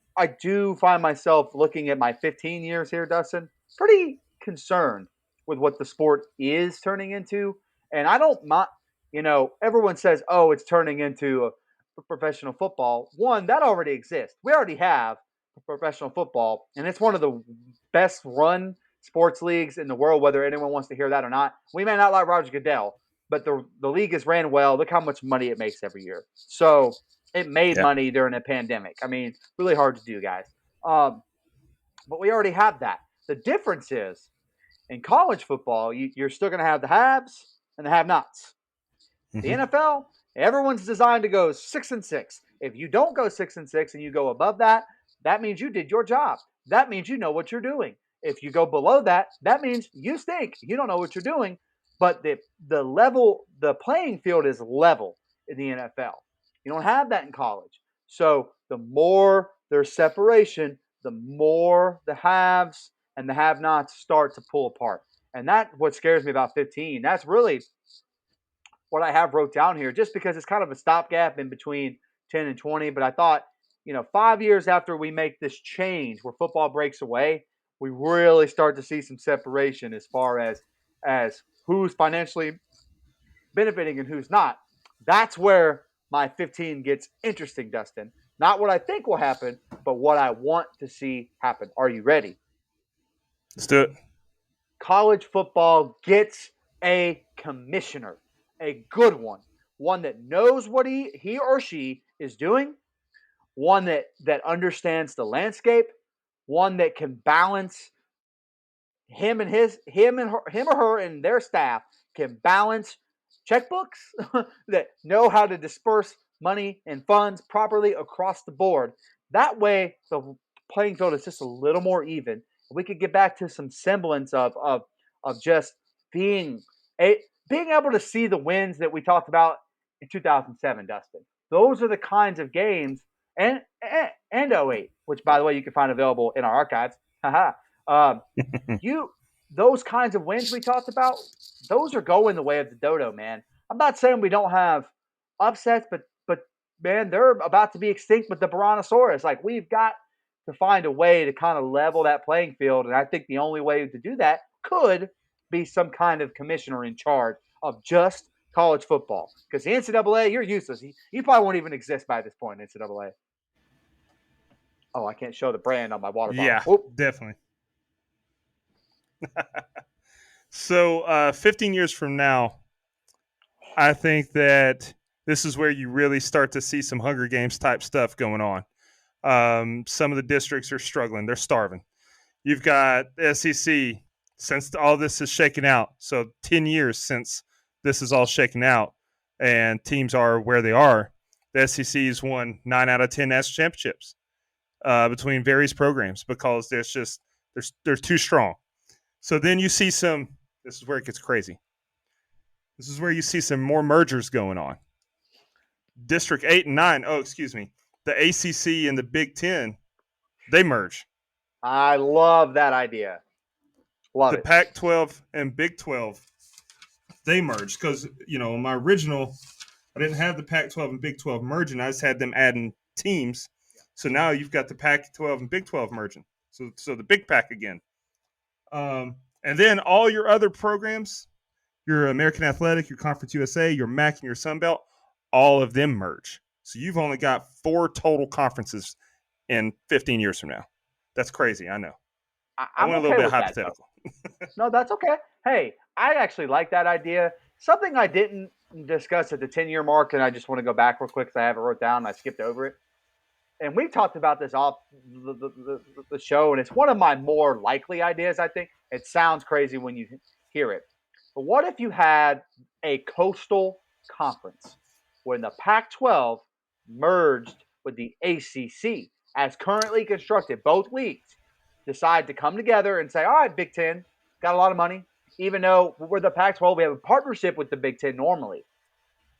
find myself looking at my 15 years here, Dustin, pretty concerned with what the sport is turning into. And I don't mind, everyone says, oh, it's turning into a professional football. One, that already exists. We already have professional football, and it's one of the best run sports leagues in the world, whether anyone wants to hear that or not. We may not like Roger Goodell, but the league is ran well. Look how much money it makes every year. So it made Yeah. money during a pandemic. I mean, really hard to do, guys. But we already have that. The difference is in college football, you're still going to have the haves and the have-nots. The Mm-hmm. NFL, everyone's designed to go 6-6. If you don't go 6-6 and you go above that, that means you did your job. That means you know what you're doing. If you go below that, that means you stink. You don't know what you're doing. But the playing field is level in the NFL. You don't have that in college. So the more there's separation, the more the haves and the have-nots start to pull apart. And that's what scares me about 15. That's really what I have wrote down here, just because it's kind of a stopgap in between 10 and 20. But I thought, 5 years after we make this change where football breaks away, we really start to see some separation as far as who's financially benefiting and who's not. That's where my 15 gets interesting, Dustin. Not what I think will happen, but what I want to see happen. Are you ready? Let's do it. College football gets a commissioner, a good one that knows what he or she is doing, one that understands the landscape, one that can balance him or her and their staff can balance checkbooks that know how to disperse money and funds properly across the board. That way, the playing field is just a little more even. We could get back to some semblance of just being being able to see the wins that we talked about in 2007, Dustin. Those are the kinds of games and '08, which by the way you can find available in our archives. Haha. um, you those kinds of wins we talked about, those are going the way of the dodo, man. I'm not saying we don't have upsets, but man, they're about to be extinct with the Brontosaurus. Like we've got to find a way to kind of level that playing field, and I think the only way to do that could be some kind of commissioner in charge of just college football. Because the NCAA, you're useless. You probably won't even exist by this point, NCAA. Oh, I can't show the brand on my water bottle. Yeah, Whoop. definitely. So 15 years from now, I think that this is where you really start to see some Hunger Games type stuff going on. Some of the districts are struggling; they're starving. You've got SEC since all this is shaken out. So 10 years since this is all shaken out, and teams are where they are. The SEC has won 9 out of 10 national championships between various programs because they're too strong. So then you see some. This is where it gets crazy. This is where you see some more mergers going on. District 8 and 9. Oh, excuse me. The ACC and the Big Ten, they merge. I love that idea. Love The it. Pac 12 and Big 12, they merged because, my original, I didn't have the Pac 12 and Big 12 merging. I just had them adding teams. So now you've got the Pac 12 and Big 12 merging. So the Big Pac again. And then all your other programs, your American Athletic, your Conference USA, your MAC, and your Sun Belt, all of them merge. So you've only got 4 total conferences in 15 years from now. That's crazy. I know. I I'm went a okay little bit with hypothetical. that. No, that's okay. Hey, I actually like that idea. Something I didn't discuss at the 10-year mark, and I just want to go back real quick because I have it wrote down and I skipped over it. And we've talked about this off the show, and it's one of my more likely ideas, I think. It sounds crazy when you hear it. But what if you had a coastal conference when the Pac 12 merged with the ACC as currently constructed? Both leagues decide to come together and say, all right, Big Ten, got a lot of money. Even though we're the Pac 12, we have a partnership with the Big Ten normally.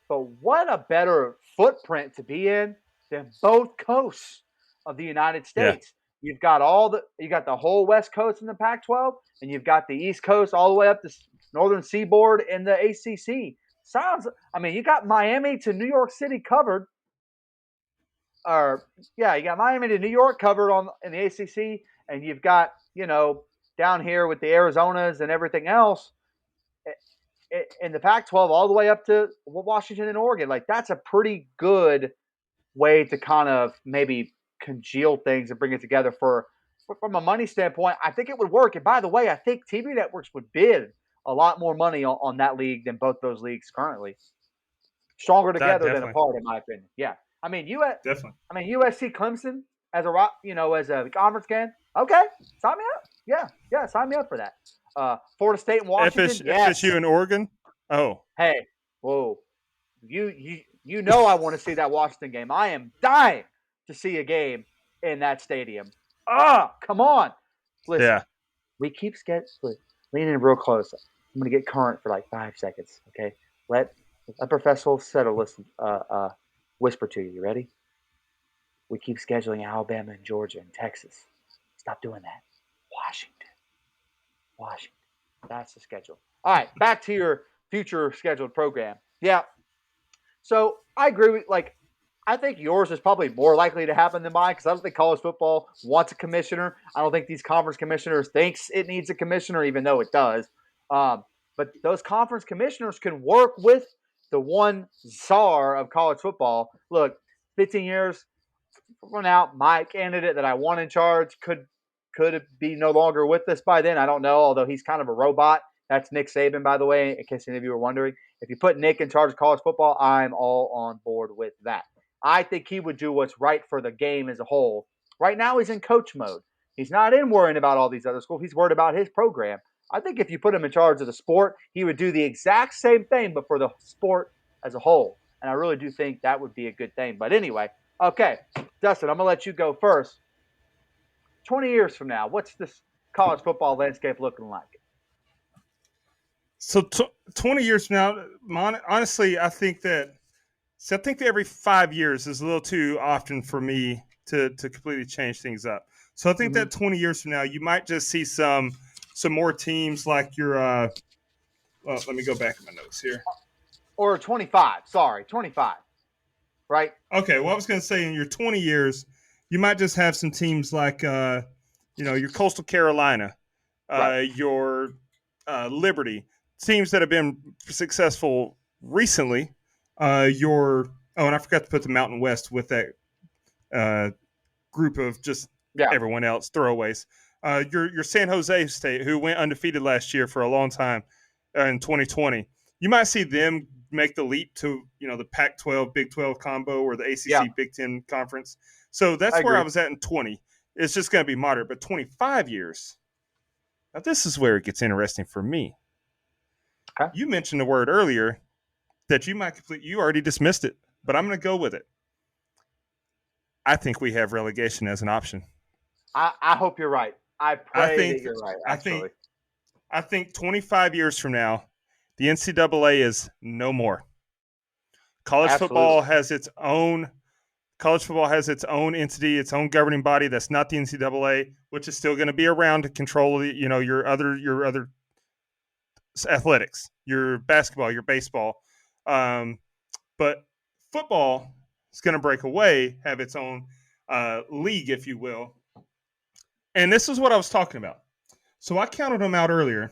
But what a better footprint to be in than both coasts of the United Yeah. States. You've got the whole West Coast in the Pac-12, and you've got the East Coast all the way up to Northern Seaboard in the ACC. You got Miami to New York City covered. You got Miami to New York covered in the ACC, and you've got down here with the Arizonas and everything else in the Pac-12 all the way up to Washington and Oregon. Like, that's a pretty good way to kind of maybe congeal things and bring it together from a money standpoint. I think it would work. And by the way, I think TV networks would bid a lot more money on that league than both those leagues currently. Stronger together than apart, in my opinion. Yeah, Definitely. USC Clemson as a conference game. Okay, sign me up. Yeah, sign me up for that. Florida State and Washington. Yes. FSU and Oregon. Oh, hey, whoa, you know I want to see that Washington game. I am dying to see a game in that stadium. Come on. Listen, yeah. we keep leaning real close. I'm going to get current for like 5 seconds, okay? Let Professor Settle whisper to you. You ready? We keep scheduling Alabama and Georgia and Texas. Stop doing that. Washington. That's the schedule. All right, back to your future scheduled program. Yeah. So I agree with, I think yours is probably more likely to happen than mine because I don't think college football wants a commissioner. I don't think these conference commissioners thinks it needs a commissioner, even though it does. But those conference commissioners can work with the one czar of college football. Look, 15 years from now, my candidate that I want in charge could be no longer with us by then. I don't know, although he's kind of a robot. That's Nick Saban, by the way, in case any of you were wondering. If you put Nick in charge of college football, I'm all on board with that. I think he would do what's right for the game as a whole. Right now, he's in coach mode. He's not in worrying about all these other schools. He's worried about his program. I think if you put him in charge of the sport, he would do the exact same thing, but for the sport as a whole. And I really do think that would be a good thing. But anyway, okay, Dustin, I'm going to let you go first. 20 years from now, what's this college football landscape looking like? So 20 years from now, honestly, I think that every 5 years is a little too often for me to completely change things up. So I think that 20 years from now, you might just see some more teams like your. Let me go back in my notes here. Or 25. Sorry, 25. Right. Okay. Well, I was going to say in your 20 years, you might just have some teams like your Coastal Carolina, Right. your Liberty, teams that have been successful recently, your and I forgot to put the Mountain West with that uh, group of just Yeah, everyone else throwaways. Your San Jose State, who went undefeated last year for a long time in 2020, you might see them make the leap to the Pac-12 Big 12 combo or the yeah, ACC Big 10 conference. So I that's where I agree. was at in 20. It's just going to be moderate, but 25 years. Now this is where it gets interesting for me. Okay. You mentioned the word earlier that you might complete. You already dismissed it, but I'm going to go with it. I think we have relegation as an option. I hope you're right. I I pray that think you're right, I think actually. I think 25 years from now, the NCAA is no more. College football Absolutely. has its own college football has its own entity, its own governing body that's not the NCAA, which is still going to be around to control your other athletics, your basketball, your baseball. Um, but football is going to break away, have its own league, if you will. And this is what I was talking about. So I counted them out earlier,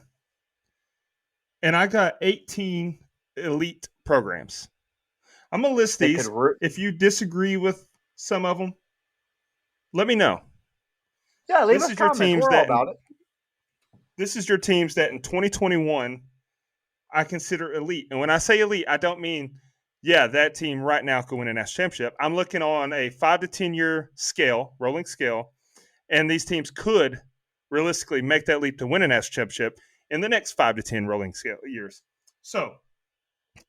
and I got 18 elite programs. I'm gonna list They could. these. If you disagree with some of them, let me know. Yeah, leave This us is your comments. teams We're all that about it. this is your teams that in 2021 I consider elite. And when I say elite, I don't mean that team right now could win a national championship. I'm looking on a 5 to 10 year scale, rolling scale, and these teams could realistically make that leap to win a national championship in the next 5 to 10 rolling scale years. So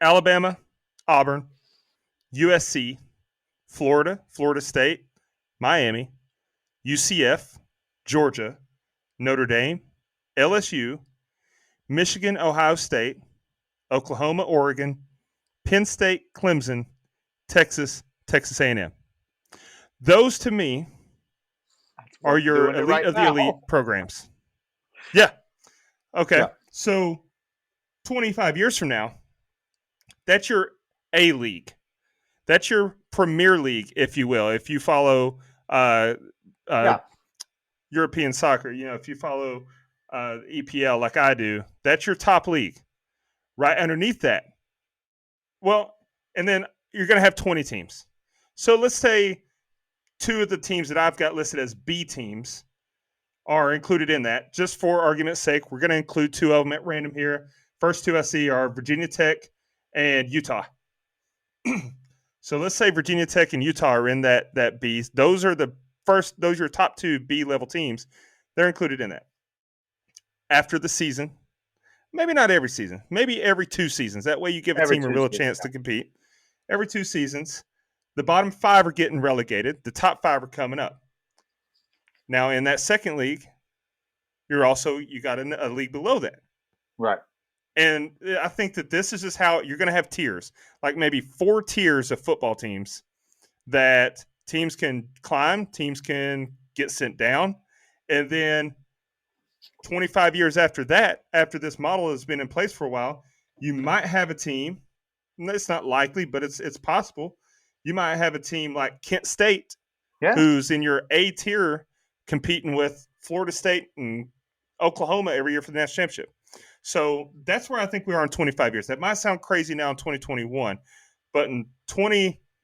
Alabama, Auburn, USC, Florida, Florida State, Miami, UCF, Georgia, Notre Dame, LSU, Michigan, Ohio State, Oklahoma, Oregon, Penn State, Clemson, Texas, Texas A&M. Those to me are We're your doing it elite right of the now. elite programs. Yeah. Okay. Yeah. So 25 years from now, that's your A league. That's your Premier League, if you will. If you follow uh, uh, Yeah. European soccer, if you follow EPL like I do, that's your top league. Right underneath that, well, and then you're going to have 20 teams. So let's say two of the teams that I've got listed as B teams are included in that. Just for argument's sake, we're going to include two of them at random here. First two I see are Virginia Tech and Utah. So let's say Virginia Tech and Utah are in that B. Those are your top two B level teams. They're included in that. After the season, maybe not every season, maybe every 2 seasons. That way you give a Every team a real Tuesday. chance to compete. Every 2 seasons, the bottom 5 are getting relegated. The top 5 are coming up. Now in that second league, you got a league below that. Right. And I think that this is just how you're going to have tiers, like maybe 4 tiers of football teams that teams can climb, teams can get sent down, and then 25 years after that, after this model has been in place for a while, you might have a team. It's not likely, but it's possible. You might have a team like Kent State, Yeah. who's in your A tier, competing with Florida State and Oklahoma every year for the national championship. So that's where I think we are in 25 years. That might sound crazy now in 2021, but in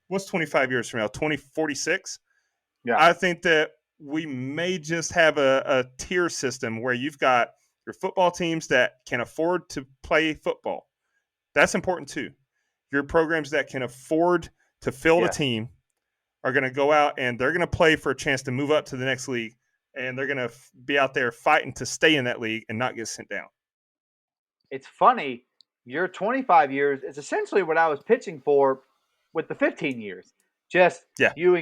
what's 25 years from now? 2046? Yeah. I think that we may just have a tier system where you've got your football teams that can afford to play football. That's important too. Your programs that can afford to field a Yes. team are going to go out and they're going to play for a chance to move up to the next league, and they're going to be out there fighting to stay in that league and not get sent down. It's funny. Your 25 years is essentially what I was pitching for with the 15 years. Just Yeah, you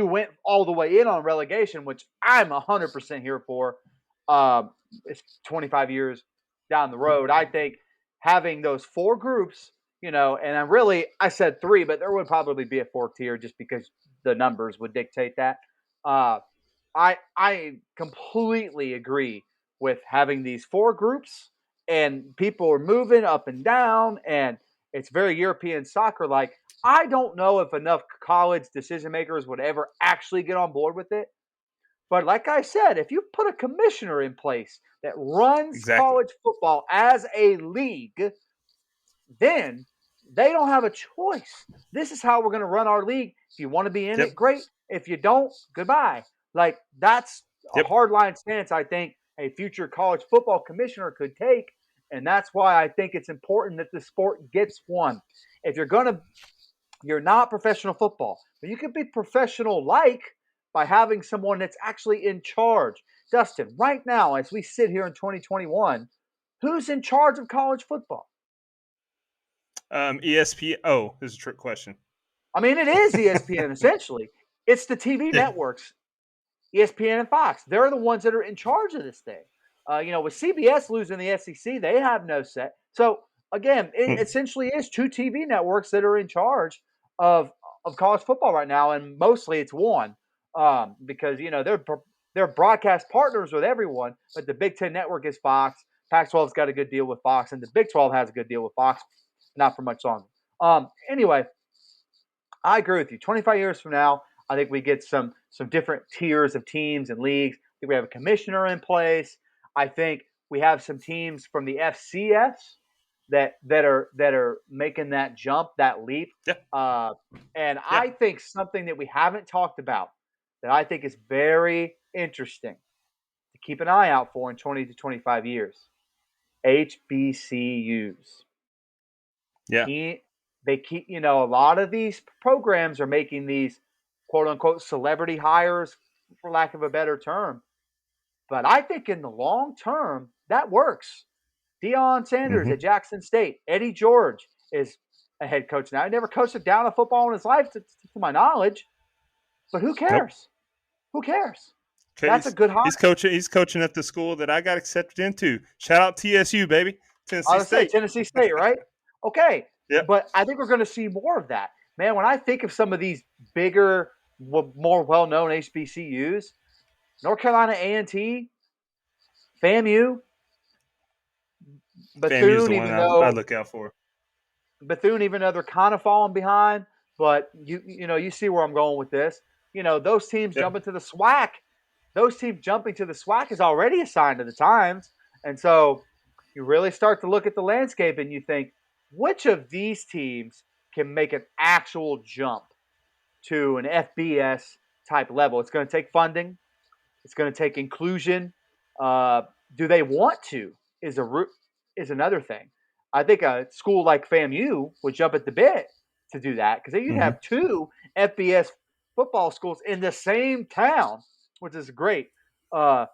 went all the way in on relegation, which I'm 100% here for. It's 25 years down the road. I think having those 4 groups, and I said 3, but there would probably be a 4th tier just because the numbers would dictate that. Uh, I completely agree with having these 4 groups, and people are moving up and down, and it's very European soccer like. I don't know if enough college decision makers would ever actually get on board with it. But like I said, if you put a commissioner in place that runs exactly. college football as a league, then They don't have a choice. This is how we're going to run our league. If you want to be in Yep. it, great. If you don't, goodbye. Like, that's a Yep. hard line stance I think a future college football commissioner could take. And that's why I think it's important that the sport gets one. If you're not professional football, but you can be professional like by having someone that's actually in charge. Dustin, right now, as we sit here in 2021, who's in charge of college football? ESPN. Oh, this is a trick question. I mean, it is ESPN essentially. It's the TV Yeah. networks, ESPN and Fox. They're the ones that are in charge of this thing. With CBS losing the SEC, they have no say. So again, it essentially is two TV networks that are in charge of college football right now, and mostly it's one because they're broadcast partners with everyone. But the Big Ten network is Fox. Pac-12's got a good deal with Fox, and the Big 12 has a good deal with Fox. Not for much longer. Anyway, I agree with you. 25 years from now, I think we get some different tiers of teams and leagues. I think we have a commissioner in place. I think we have some teams from the FCS that are making that jump, that leap. Yeah. And Yeah. I think something that we haven't talked about that I think is very interesting to keep an eye out for in 20 to 25 years. HBCUs. Yeah. They keep, a lot of these programs are making these quote unquote celebrity hires, for lack of a better term. But I think in the long term, that works. Deion Sanders at Jackson State. Eddie George is a head coach now. He never coached a down of football in his life, to my knowledge. But who cares? Nope. Who cares? That's a good hire. He's coaching at the school that I got accepted into. Shout out TSU, baby. Tennessee State. Tennessee State, right? Okay. Yep. But I think we're going to see more of that. Man, when I think of some of these bigger, more well-known HBCUs, North Carolina A&T, FAMU, Bethune, even though I look out for. Bethune, even though they're kind of falling behind, but you see where I'm going with this. Those teams jumping to the SWAC. Those teams jumping to the SWAC is already a sign of the times. And so you really start to look at the landscape and you think, which of these teams can make an actual jump to an FBS type level? It's going to take funding. It's going to take inclusion. Do they want to? Is another thing. I think a school like FAMU would jump at the bit to do that because you'd have two FBS football schools in the same town, which is great. Teams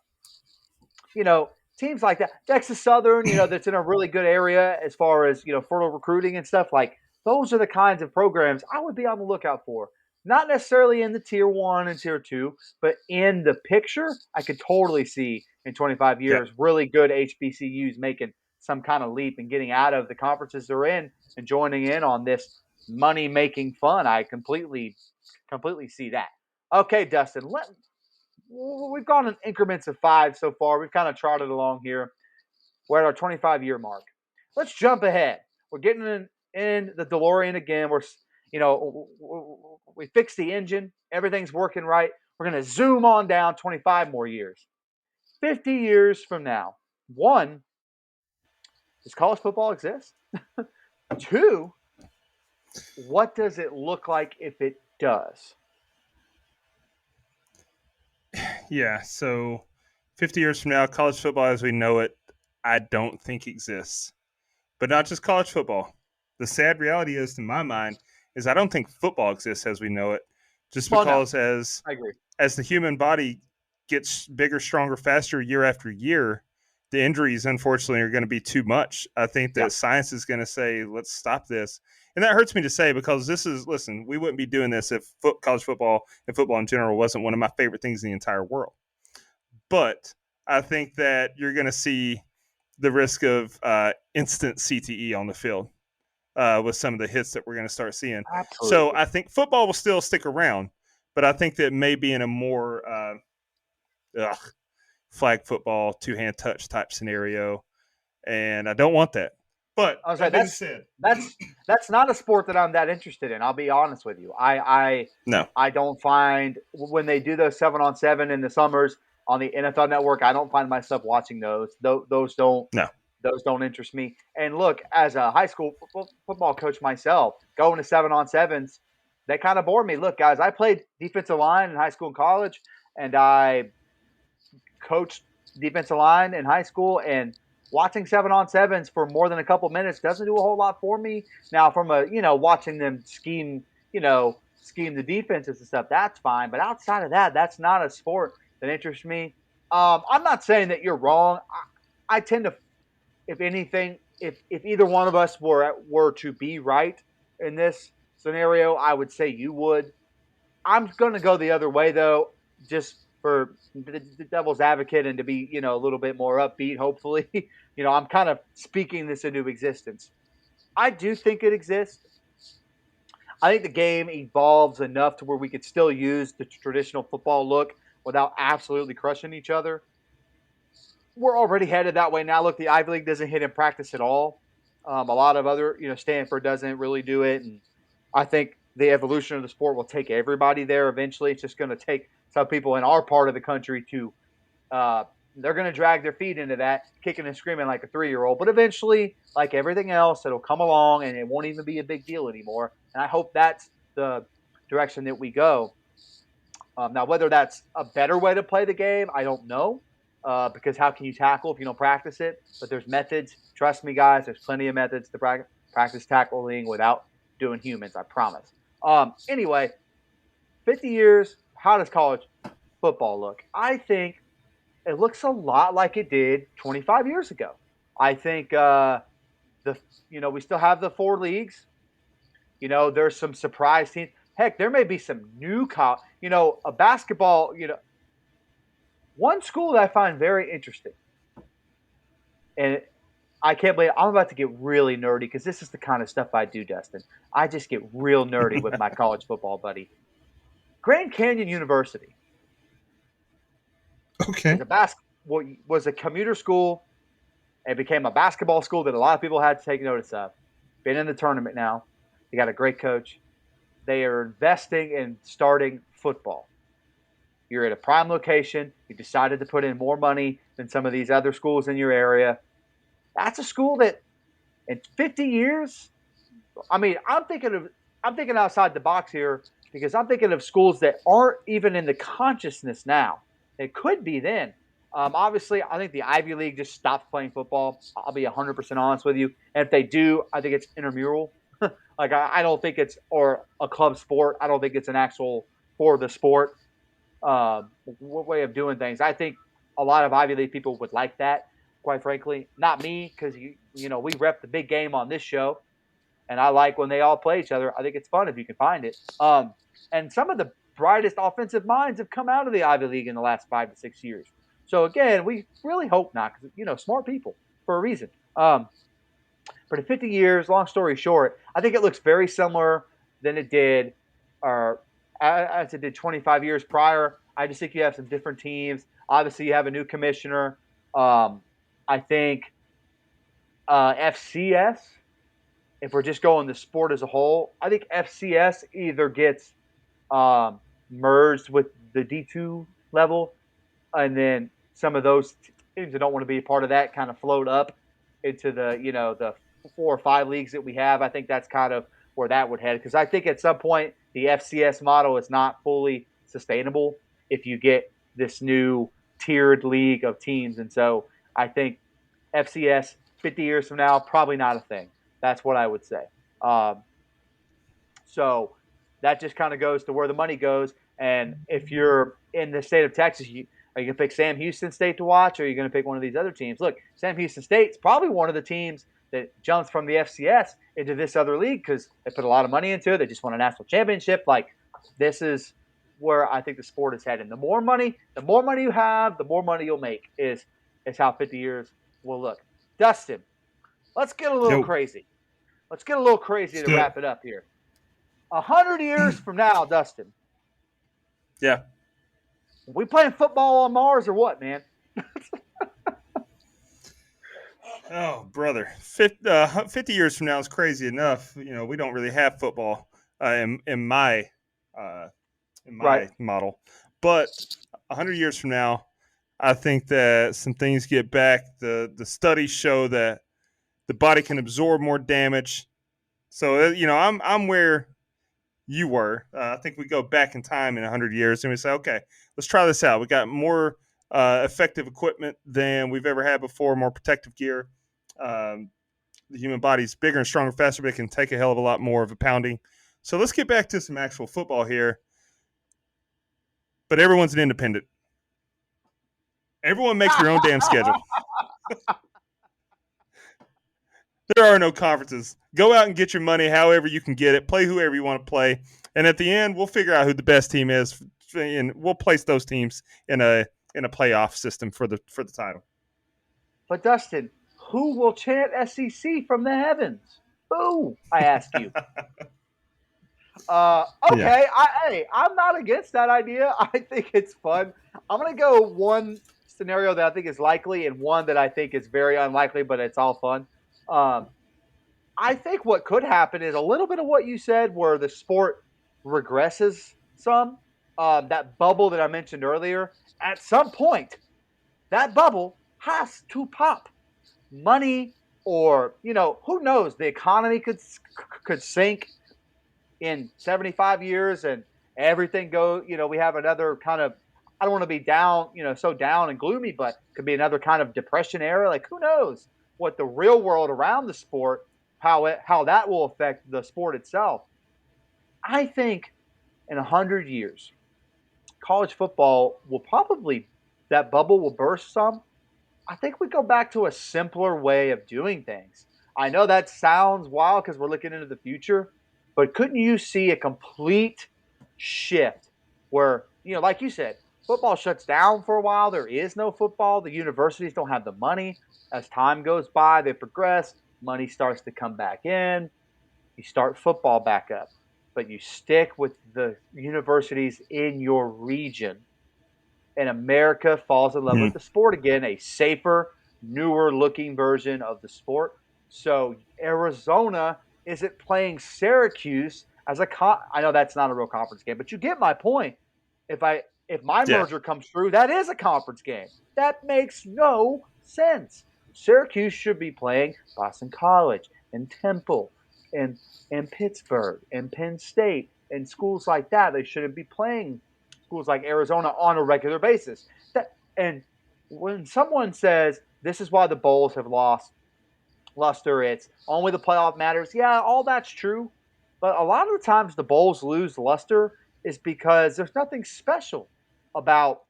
like that, Texas Southern, that's in a really good area as far as fertile recruiting and stuff. Like those are the kinds of programs I would be on the lookout for. Not necessarily in the tier 1 and tier 2, but in the picture, I could totally see in 25 years really good HBCUs making some kind of leap and getting out of the conferences they're in and joining in on this money-making fun. I completely see that. Okay, Dustin, we've gone in increments of 5 so far. We've kind of trotted along here. We're at our 25-year mark. Let's jump ahead. We're getting in the DeLorean again. We fixed the engine. Everything's working right. We're going to zoom on down 25 more years. 50 years from now. 1, does college football exist? 2, what does it look like if it does? Yeah, so 50 years from now, college football as we know it, I don't think exists. But not just college football. The sad reality is, in my mind, is I don't think football exists as we know it. Just because I agree. As the human body gets bigger, stronger, faster year after year, the injuries, unfortunately, are going to be too much. I think that science is going to say, let's stop this. And that hurts me to say because listen, we wouldn't be doing this if college football and football in general wasn't one of my favorite things in the entire world. But I think that you're going to see the risk of instant CTE on the field with some of the hits that we're going to start seeing. Absolutely. So I think football will still stick around, but I think that maybe in a more flag football, two-hand touch type scenario, and I don't want that. But I was like, that's not a sport that I'm that interested in. I'll be honest with you. I don't find when they do those 7-on-7 in the summers on the NFL Network. I don't find myself watching those. Those don't. No. Those don't interest me. And look, as a high school football coach myself, going to 7-on-7s, they kind of bore me. Look, guys, I played defensive line in high school and college, and I coached defensive line in high school. And watching 7-on-7s for more than a couple minutes doesn't do a whole lot for me. Now, from a watching them scheme the defenses and stuff, that's fine. But outside of that, that's not a sport that interests me. I'm not saying that you're wrong. I tend to, if anything, if either one of us were to be right in this scenario, I would say you would. I'm going to go the other way though, just for the devil's advocate and to be a little bit more upbeat. Hopefully, I'm kind of speaking this into existence. I do think it exists. I think the game evolves enough to where we could still use the traditional football look without absolutely crushing each other. We're already headed that way now. Look, the Ivy League doesn't hit in practice at all. A lot of other, Stanford doesn't really do it, and I think the evolution of the sport will take everybody there eventually. It's just going to take some people in our part of the country to, they're going to drag their feet into that, kicking and screaming like a 3-year-old. But eventually, like everything else, it'll come along and it won't even be a big deal anymore. And I hope that's the direction that we go. Now, whether that's a better way to play the game, I don't know. Because how can you tackle if you don't practice it? But there's methods. Trust me, guys. There's plenty of methods to practice tackling without doing humans. I promise. Anyway, 50 years. How does college football look? I think it looks a lot like it did 25 years ago. I think we still have the 4 leagues. There's some surprise teams. Heck, there may be some new a basketball. One school that I find very interesting, and I can't believe I'm about to get really nerdy because this is the kind of stuff I do, Dustin. I just get real nerdy with my college football buddy. Grand Canyon University Okay. was a commuter school. It became a basketball school that a lot of people had to take notice of. Been in the tournament now. They got a great coach. They are investing in starting football. You're at a prime location. You decided to put in more money than some of these other schools in your area. That's a school that, in 50 years, I'm thinking outside the box here because I'm thinking of schools that aren't even in the consciousness now. It could be then. Obviously, I think the Ivy League just stopped playing football. I'll be 100% honest with you. And if they do, I think it's intramural. Like I don't think it's or a club sport. I don't think it's an actual for the sport way of doing things. I think a lot of Ivy League people would like that. Quite frankly, not me because we rep the big game on this show, and I like when they all play each other. I think it's fun if you can find it. And some of the brightest offensive minds have come out of the Ivy League in the last 5 to 6 years. So again, we really hope not because smart people for a reason. But in 50 years, long story short, I think it looks very similar than it did, or as it did 25 years prior. I just think you have some different teams. Obviously, you have a new commissioner. I think FCS, if we're just going the sport as a whole, I think FCS either gets merged with the D2 level, and then some of those teams that don't want to be a part of that kind of float up into the 4 or 5 leagues that we have. I think that's kind of where that would head because I think at some point the FCS model is not fully sustainable if you get this new tiered league of teams, and so I think FCS 50 years from now probably not a thing. That's what I would say. So that just kind of goes to where the money goes. And if you're in the state of Texas, are you going to pick Sam Houston State to watch, or are you going to pick one of these other teams? Look, Sam Houston State's probably one of the teams that jumps from the FCS into this other league because they put a lot of money into it. They just won a national championship. Like, this is where I think the sport is heading. The more money you have, the more money you'll make is how 50 years will look. Dustin, let's get a little crazy. Let's get a little crazy to wrap it up here. 100 years from now, Dustin. Yeah. We playing football on Mars or what, man? Oh, brother. 50 years from now is crazy enough. We don't really have football in my Right. model. But 100 years from now, I think that some things get back. The studies show that the body can absorb more damage. So I'm where you were. I think we go back in time in 100 years and we say, okay, let's try this out. We got more effective equipment than we've ever had before, more protective gear. Um, the human body's bigger and stronger, faster, but it can take a hell of a lot more of a pounding. So let's get back to some actual football here. But everyone's an independent. Everyone makes their own damn schedule. There are no conferences. Go out and get your money however you can get it. Play whoever you want to play. And at the end, we'll figure out who the best team is, and we'll place those teams in a playoff system for the title. But Dustin, who will chant SEC from the heavens? Who? I ask you. Okay, Yeah. I'm not against that idea. I think it's fun. I'm gonna go one scenario that I think is likely and one that I think is very unlikely, but it's all fun. Um, I think what could happen is a little bit of what you said, where the sport regresses some. That bubble that I mentioned earlier, at some point, that bubble has to pop. Money, or who knows? The economy could sink in 75 years, and everything go. We have another kind of. I don't want to be down, so down and gloomy, but could be another kind of depression era. Like, who knows what the real world around the sport, how that will affect the sport itself. I think in 100 years, college football will probably, that bubble will burst some. I think we go back to a simpler way of doing things. I know that sounds wild because we're looking into the future, but couldn't you see a complete shift where, like you said, football shuts down for a while. There is no football. The universities don't have the money. As time goes by, they progress. Money starts to come back in. You start football back up, but you stick with the universities in your region, and America falls in love with the sport again, a safer, newer looking version of the sport. So Arizona isn't playing Syracuse as I know that's not a real conference game, but you get my point. If my Yeah. merger comes through, that is a conference game. That makes no sense. Syracuse should be playing Boston College and Temple and Pittsburgh and Penn State and schools like that. They shouldn't be playing schools like Arizona on a regular basis. And when someone says this is why the bowls have lost luster, it's only the playoff matters. Yeah, all that's true, but a lot of the times the bowls lose luster is because there's nothing special about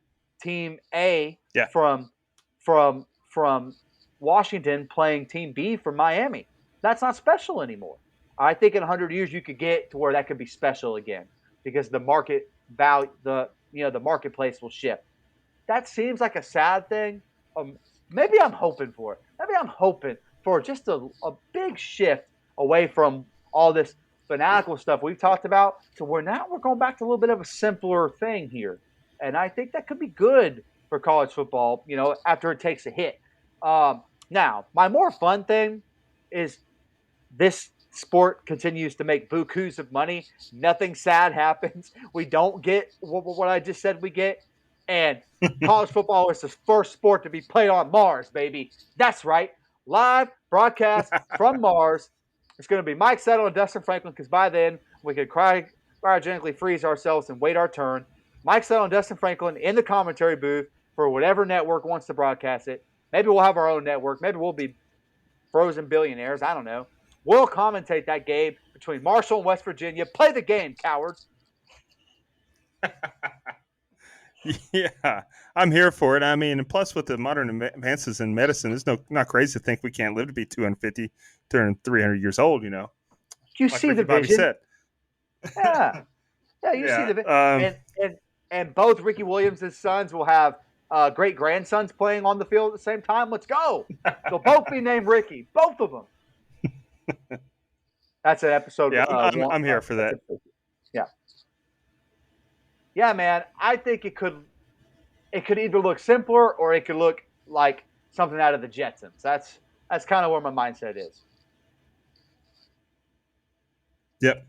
Team A Yeah. from Washington playing Team B from Miami. That's not special anymore. I think in 100 years you could get to where that could be special again because the market value, the marketplace will shift. That seems like a sad thing. Maybe I'm hoping for it. Maybe I'm hoping for just a big shift away from all this fanatical stuff we've talked about to where now we're going back to a little bit of a simpler thing here. And I think that could be good for college football, after it takes a hit. Now, my more fun thing is this sport continues to make bukus of money. Nothing sad happens. We don't get what I just said we get. And college football is the first sport to be played on Mars, baby. That's right. Live broadcast from Mars. It's going to be Mike Settle and Dustin Franklin because by then we could cryogenically freeze ourselves and wait our turn. Mike Settle and Dustin Franklin in the commentary booth for whatever network wants to broadcast it. Maybe we'll have our own network. Maybe we'll be frozen billionaires. I don't know. We'll commentate that game between Marshall and West Virginia. Play the game, cowards. Yeah, I'm here for it. I mean, and plus with the modern advances in medicine, it's not crazy to think we can't live to be 250, 300 years old, You like see Ricky the Bobby vision. said. Yeah. Yeah, you see Yeah. the vision. And both Ricky Williams' sons will have great grandsons playing on the field at the same time. Let's go. They'll both be named Ricky. Both of them. That's an episode. Yeah, One. I'm here for that. Yeah. Yeah, man. I think it could either look simpler or it could look like something out of the Jetsons. That's kind of where my mindset is. Yep.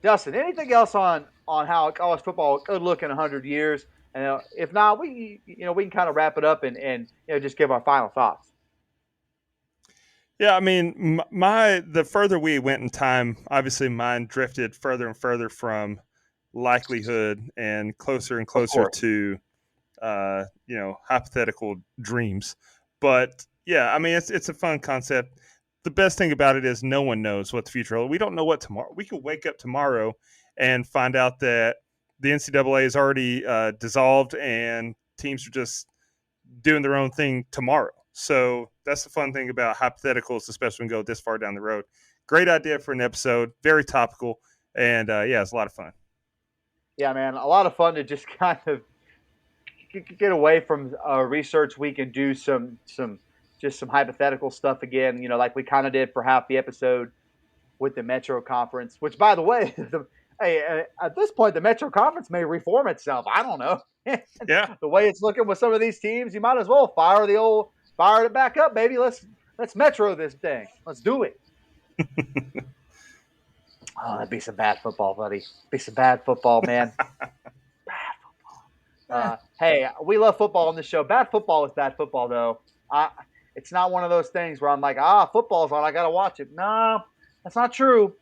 Dustin, anything else on how college football could look in 100 years? And if not, we can kind of wrap it up and just give our final thoughts. Yeah, I mean, the further we went in time, obviously mine drifted further and further from likelihood and Of closer course. to hypothetical dreams. But yeah, I mean, it's a fun concept. The best thing about it is no one knows what the future holds. We don't know what tomorrow. We could wake up tomorrow and find out that the NCAA is already dissolved and teams are just doing their own thing tomorrow. So that's the fun thing about hypotheticals, especially when we go this far down the road. Great idea for an episode, very topical, and yeah, it's a lot of fun. Yeah, man, a lot of fun to just kind of get away from research week and do some hypothetical stuff again. Like we kind of did for half the episode with the Metro Conference. Which, by the way, at this point, the Metro Conference may reform itself. I don't know. Yeah. The way it's looking with some of these teams, you might as well fire it back up, baby. Let's Metro this thing. Let's do it. Oh, that'd be some bad football, buddy. Be some bad football, man. Hey, we love football on this show. Bad football is bad football, though. It's not one of those things where I'm like, football's on, I got to watch it. No, that's not true.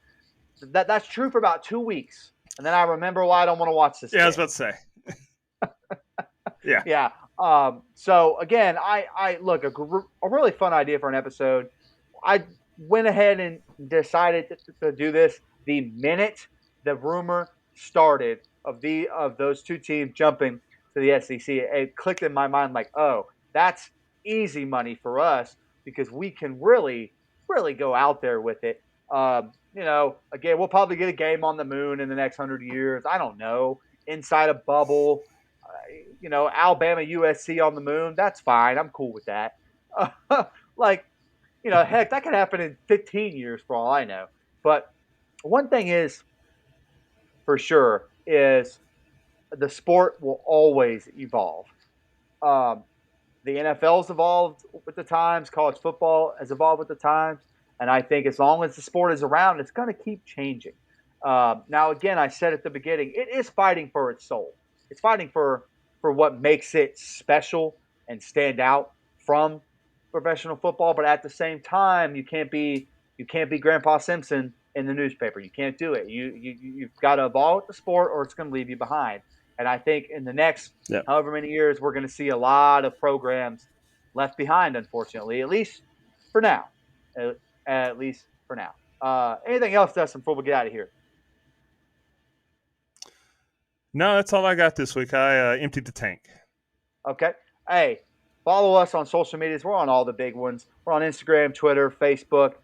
That's true for about 2 weeks, and then I remember why I don't want to watch this. Yeah, I was about to say. Yeah. Yeah. So again, I look a really fun idea for an episode. I went ahead and decided to do this the minute the rumor started of those two teams jumping to the SEC. It clicked in my mind like, oh, that's easy money for us because we can really go out there with it. Again, we'll probably get a game on the moon in the next 100 years. I don't know, inside a bubble. Alabama, USC on the moon. That's fine. I'm cool with that. Heck, that could happen in 15 years for all I know. But one thing is for sure is the sport will always evolve. The NFL's evolved with the times. College football has evolved with the times. And I think as long as the sport is around, it's going to keep changing. Now, again, I said at the beginning, it is fighting for its soul. It's fighting for what makes it special and stand out from professional football. But at the same time, you can't be Grandpa Simpson in the newspaper. You can't do it. You've got to evolve with the sport, or it's going to leave you behind. And I think in the next however many years, we're going to see a lot of programs left behind, unfortunately, at least for now. At least for now. Anything else, Dustin, before we get out of here? No, that's all I got this week. I emptied the tank. Okay. Hey, follow us on social medias. We're on all the big ones. We're on Instagram, Twitter, Facebook,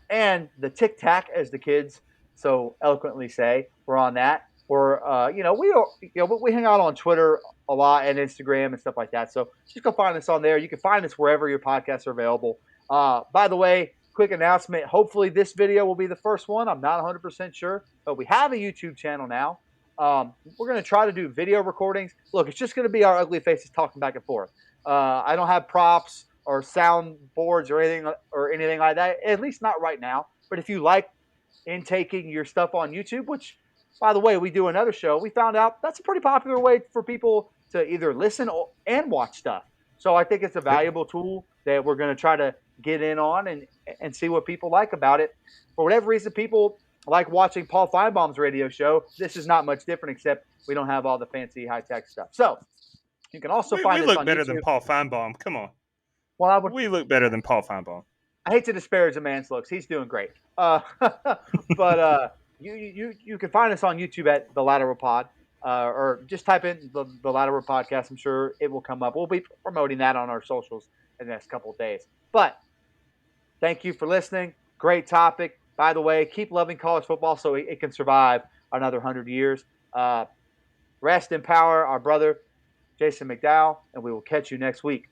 and the Tic Tac, as the kids so eloquently say. We're on that. We're we hang out on Twitter a lot and Instagram and stuff like that. So just go find us on there. You can find us wherever your podcasts are available. By the way, quick announcement. Hopefully this video will be the first one. I'm not 100% sure, but we have a YouTube channel now. We're going to try to do video recordings. Look, it's just going to be our ugly faces talking back and forth. I don't have props or sound boards or anything like that, at least not right now. But if you like intaking your stuff on YouTube, which, by the way, we do another show, we found out that's a pretty popular way for people to either listen and watch stuff. So I think it's a valuable tool that we're going to try to get in on and see what people like about it. For whatever reason, people like watching Paul Feinbaum's radio show. This is not much different, except we don't have all the fancy high-tech stuff. So you can also find us on YouTube. We look better than Paul Feinbaum. Come on. Well, we look better than Paul Feinbaum. I hate to disparage a man's looks. He's doing great. But you can find us on YouTube at The Lateral Pod, or just type in the Lateral Podcast. I'm sure it will come up. We'll be promoting that on our socials in the next couple of days. But thank you for listening. Great topic. By the way, keep loving college football so it can survive another 100 years. Rest in power, our brother, Jason McDowell, and we will catch you next week.